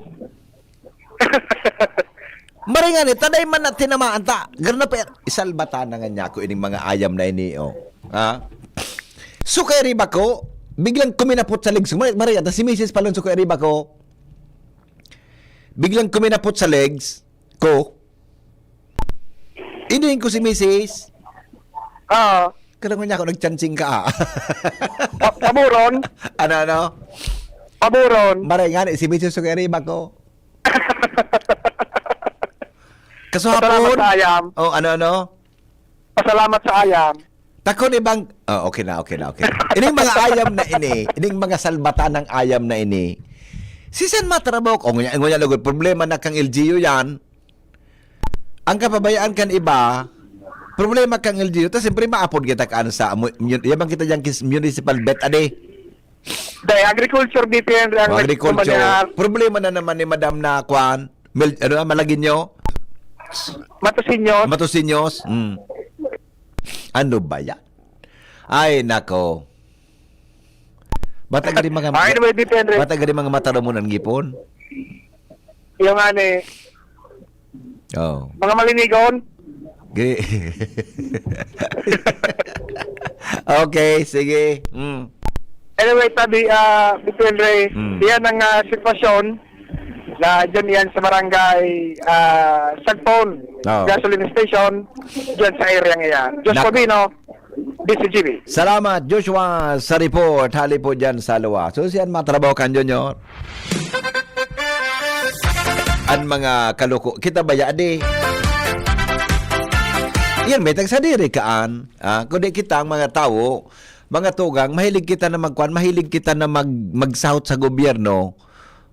Maringan taday man na tinamaan ta. Gano'n pa, isalbata na nga niya ako ining mga ayam na ini, oh. Ha? So kay riba ko, biglang kuminapot sa legs. Maringan, si Mrs. Palon, so kay riba ko, biglang kuminapot sa legs ko. Inuhin ko si Mrs. Kailangan niya ako nagchansing ka. Paburon? Ano? Paburon? Maringan, si Mrs. so kay riba ko. Kaso Pasalamat hapon, sa ayam. oh, ano? Pasalamat sa ayam. Takon ibang, okay na. Ining mga ayam na ini, ining mga salbata ng ayam na ini, si San Matrabok, ngunya lugod, problema na kang LGU yan, ang kapabayaan kan iba, problema kang LGU, tapos siyempre maapod kita kaan sa, yabang kita dyan municipal bet, ade. Dahil agriculture depende ang agriculture. Problema na naman ni Madam na Kwan, malagin nyo? Matusinyos. Ano ba yan? Ay, nako. Batag mga mataramunan gipon. Yung mga malinigon. Okay, sige. Anyway, tabi, Bipenre, yan ang sitwasyon na dyan yan sa barangay Sagpon, gasoline station, dyan sa area ngayon. Josh Pabino, DCGB. Salamat, Joshua, sa report. Hali po dyan sa luwa. So, siyan matrabaho kan Junior. Ang mga kaluko. Kita ba adi? Yan, may tagsadiri kaan. Kundi kita ang mga tao, mga tugang, mahilig kita na magkuhan, mahilig kita na magsahot sa gobyerno,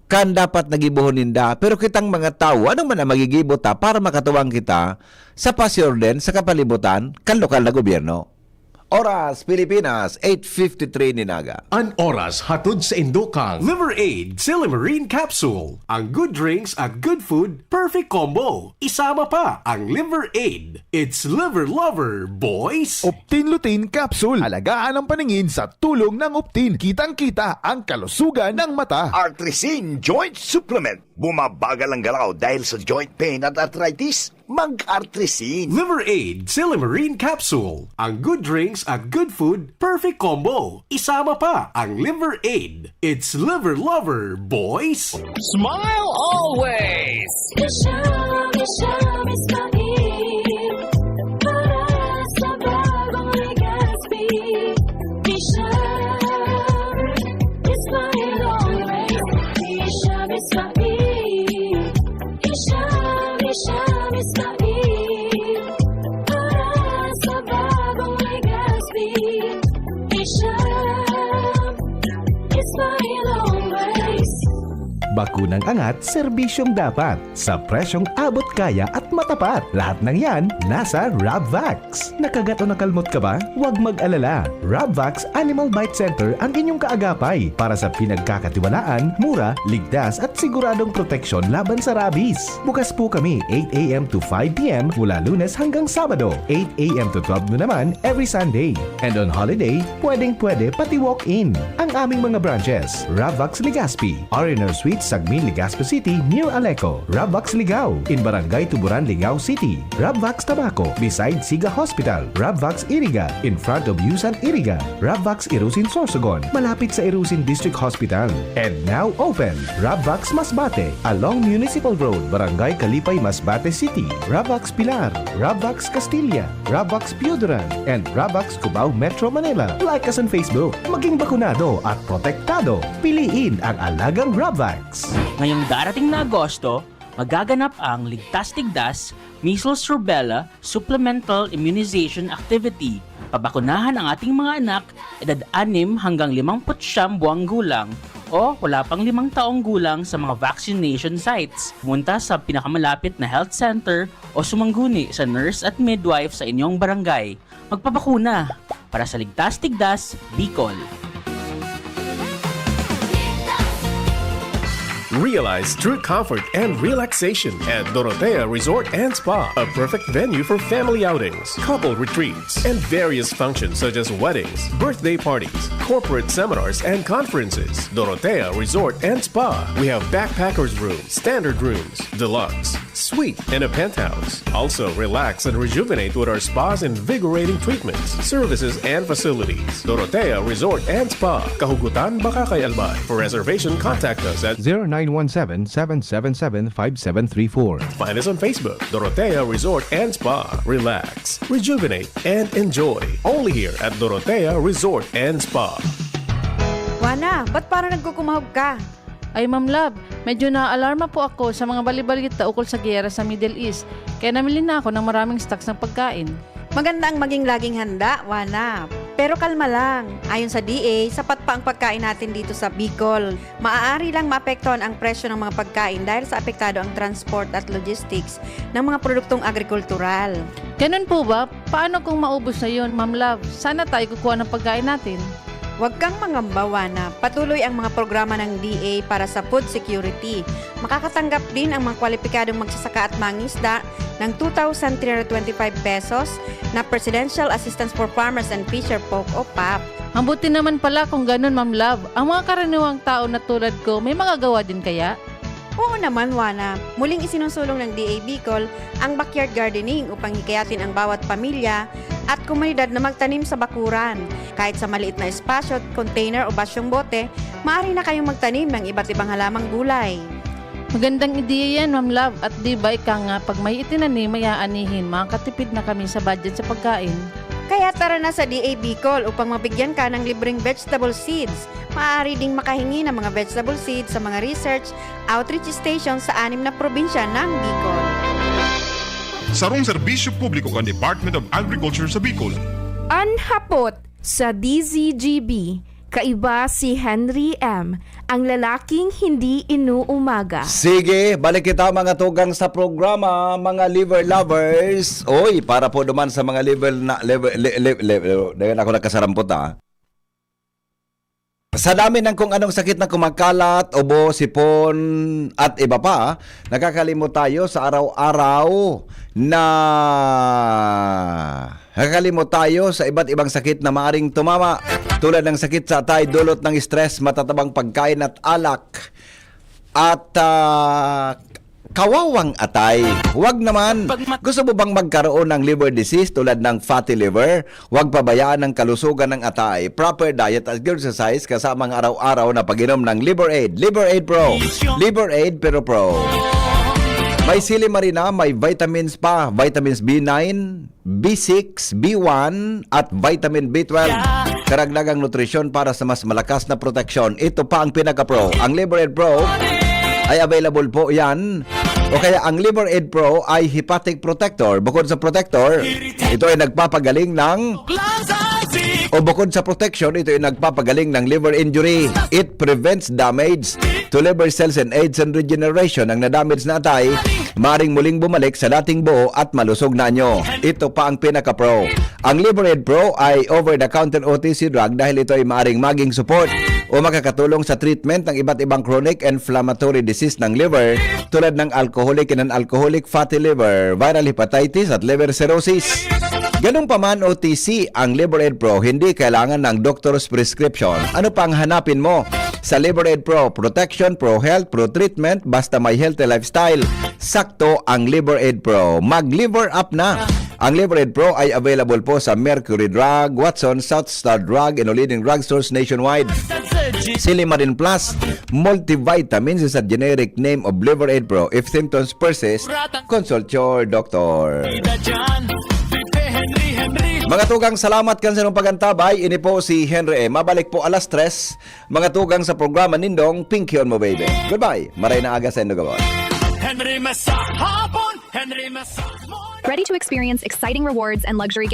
kan dapat nagibuhon ninda. Pero kitang mga tao, anong man ang magigibot para makatuwang kita sa pasiorden, sa kapalibutan, kan lokal na gobyerno. Oras, Pilipinas, 8:53 ninaga. An oras hatod sa Indokang Liver Aid Silimarine Capsule. Ang good drinks at good food, perfect combo. Isama pa ang Liver Aid. It's liver lover, boys! Optin Lutein Capsule. Alagaan ang paningin sa tulong ng Optin. Kitang-kita ang kalusugan ng mata. Artresin Joint Supplement. Bumabagal ang galaw dahil sa joint pain at arthritis. Mag-Artresin. Liver Aid Silimarine Capsule. Ang good drinks at good food, perfect combo. Isama pa ang Liver Aid. It's liver lover, boys! Smile always! Bakunang angat, serbisyong dapat. Sa presyong abot kaya at matapat. Lahat ng yan, nasa Rabvax. Nakagat o nakalmot ka ba? Huwag mag-alala. Rabvax Animal Bite Center ang inyong kaagapay para sa pinagkakatiwalaan, mura, ligtas at siguradong proteksyon laban sa rabies. Bukas po kami 8 a.m. to 5 p.m. mula Lunes hanggang Sabado. 8 a.m. to 12 noon naman every Sunday. And on holiday, pwedeng-pwede pati walk-in. Ang aming mga branches, Rabvax Legazpi, R&R Suite Sagmin, Legazpi City near Aleco. Rabvax Ligao in Barangay Tuburan, Ligao City. Rabvax Tabaco beside Siga Hospital. Rabvax Iriga in front of Yusan Iriga. Rabvax Irusin Sorsogon malapit sa Irusin District Hospital. And now open, Rabvax Masbate along Municipal Road, Barangay Kalipay, Masbate City. Rabvax Pilar, Rabvax Castilla, Rabvax Pioduran, and Rabvax Cubao, Metro Manila. Like us on Facebook. Maging bakunado at protektado. Piliin ang alagang Rabvax. Ngayong darating na Agosto, magaganap ang ligtas-tigdas, measles rubella, supplemental immunization activity. Pabakunahan ang ating mga anak, edad 6 hanggang 59 buwang gulang o wala pang 5 taong gulang sa mga vaccination sites. Pumunta sa pinakamalapit na health center o sumangguni sa nurse at midwife sa inyong barangay. Magpabakuna para sa ligtas-tigdas, Bicol. Realize true comfort and relaxation at Dorotea Resort and Spa, a perfect venue for family outings, couple retreats, and various functions such as weddings, birthday parties, corporate seminars, and conferences. Dorotea Resort and Spa. We have backpackers rooms, standard rooms, deluxe, suite, and a penthouse. Also, relax and rejuvenate with our spa's invigorating treatments, services, and facilities. Dorotea Resort and Spa, Kahugutan, Bakakay, Albay. For reservation, contact us at 0917-777-5734. Find us on Facebook, Dorotea Resort and Spa. Relax, rejuvenate, and enjoy. Only here at Dorotea Resort and Spa. Wana, ba't parang nagkukumahog ka? Ay Ma'am Love, medyo na-alarma po ako sa mga balibalita ukol sa giyera sa Middle East. Kaya namili na ako ng maraming stocks ng pagkain. Maganda ang maging laging handa, Wana. Pero kalma lang. Ayon sa DA, sapat pa ang pagkain natin dito sa Bicol. Maaari lang maapektuhan ang presyo ng mga pagkain dahil sa apektado ang transport at logistics ng mga produktong agrikultural. Ganun po ba? Paano kung maubos na yun, Ma'am Love? Sana tayo kukuha ng pagkain natin. Huwag kang mangamba, Wana. Patuloy ang mga programa ng DA para sa food security. Makakatanggap din ang mga kwalipikadong magsasaka at mangisda ng 2,325 pesos na Presidential Assistance for Farmers and Fisher Folk o PAP. Ang buti naman pala kung ganun, Ma'am Love. Ang mga karaniwang tao na tulad ko, may magagawa din kaya? Oo naman, Wana. Muling isinusulong ng DA Bicol ang backyard gardening upang hikayatin ang bawat pamilya at komunidad na magtanim sa bakuran. Kahit sa maliit na espasyo, container o basyong bote, maaari na kayong magtanim ng iba't ibang halamang gulay. Magandang ideya yan, Ma'am Love. At di ba ika nga, pag may itinanim, may aanihin, makakatipid na kami sa budget sa pagkain. Kaya tara na sa DA Bicol upang mabigyan ka ng libreng vegetable seeds. Maaari ding makahingi ng mga vegetable seeds sa mga research outreach stations sa 6 na probinsya ng Bicol. Sarong serbisyo publiko kan Department of Agriculture sa Bicol. Anhapot sa DZGB, kaiba si Henry M., ang lalaking hindi inuumaga. Sige, balik kita mga tugang sa programa, mga liver lovers. Oy, para po naman sa mga liver dagan ako nagkasarampot Sa dami ng kung anong sakit na kumakalat, ubo, sipon, at iba pa, nakakalimot tayo sa araw-araw na nakakalimot tayo sa iba't ibang sakit na maaring tumama. Tulad ng sakit sa atay, dulot ng stress, matatabang pagkain at alak. At kawawang atay. Huwag naman. Gusto mo bang magkaroon ng liver disease tulad ng fatty liver? Huwag pabayaan ang kalusugan ng atay. Proper diet at exercise kasama ang araw-araw na pag-inom ng Liver Aid. Liver Aid Pro. Liver Aid pero Pro. May silimarina, may vitamins pa. Vitamins B9, B6, B1 at vitamin B12. Karagdagang nutrisyon para sa mas malakas na proteksyon. Ito pa ang pinaka-pro. Ang Liver Aid Pro ay available po yan. O kaya ang Liver Aid Pro ay hepatic protector. Bukod sa protector, ito ay nagpapagaling ng bukod sa protection, ito ay nagpapagaling ng liver injury. It prevents damage to liver cells and aids and regeneration. Ang nadamage na atay, maring muling bumalik sa dating buo at malusog na nyo. Ito pa ang pinaka-pro. Ang Liver Aid Pro ay over-the-counter OTC drug dahil ito ay maring maging support o makakatulong sa treatment ng iba't ibang chronic inflammatory disease ng liver tulad ng alcoholic and non-alcoholic fatty liver, viral hepatitis at liver cirrhosis. Ganun pa man OTC, ang Liver Aid Pro hindi kailangan ng doctor's prescription. Ano pang hanapin mo sa Liver Aid Pro? Protection, pro health, pro treatment, basta may healthy lifestyle. Sakto ang Liver Aid Pro. Mag-liver up na! Ang Liver Aid Pro ay available po sa Mercury Drug, Watson, South Star Drug, and leading drugstores nationwide. Silimarin Plus, multivitamins is a generic name of Liver Aid Pro. If symptoms persist, consult your doctor. Mga tugang, salamat kan sa inyong pagantabay. Ini po si Henry M. Mabalik po alas 3. Mga tugang sa programa nindong Pinky on Mo Baby. Goodbye. Maray na aga sa inyong gawin. Henry Mesa hapon, Henry Mesa morning. Ready to experience exciting rewards and luxury games?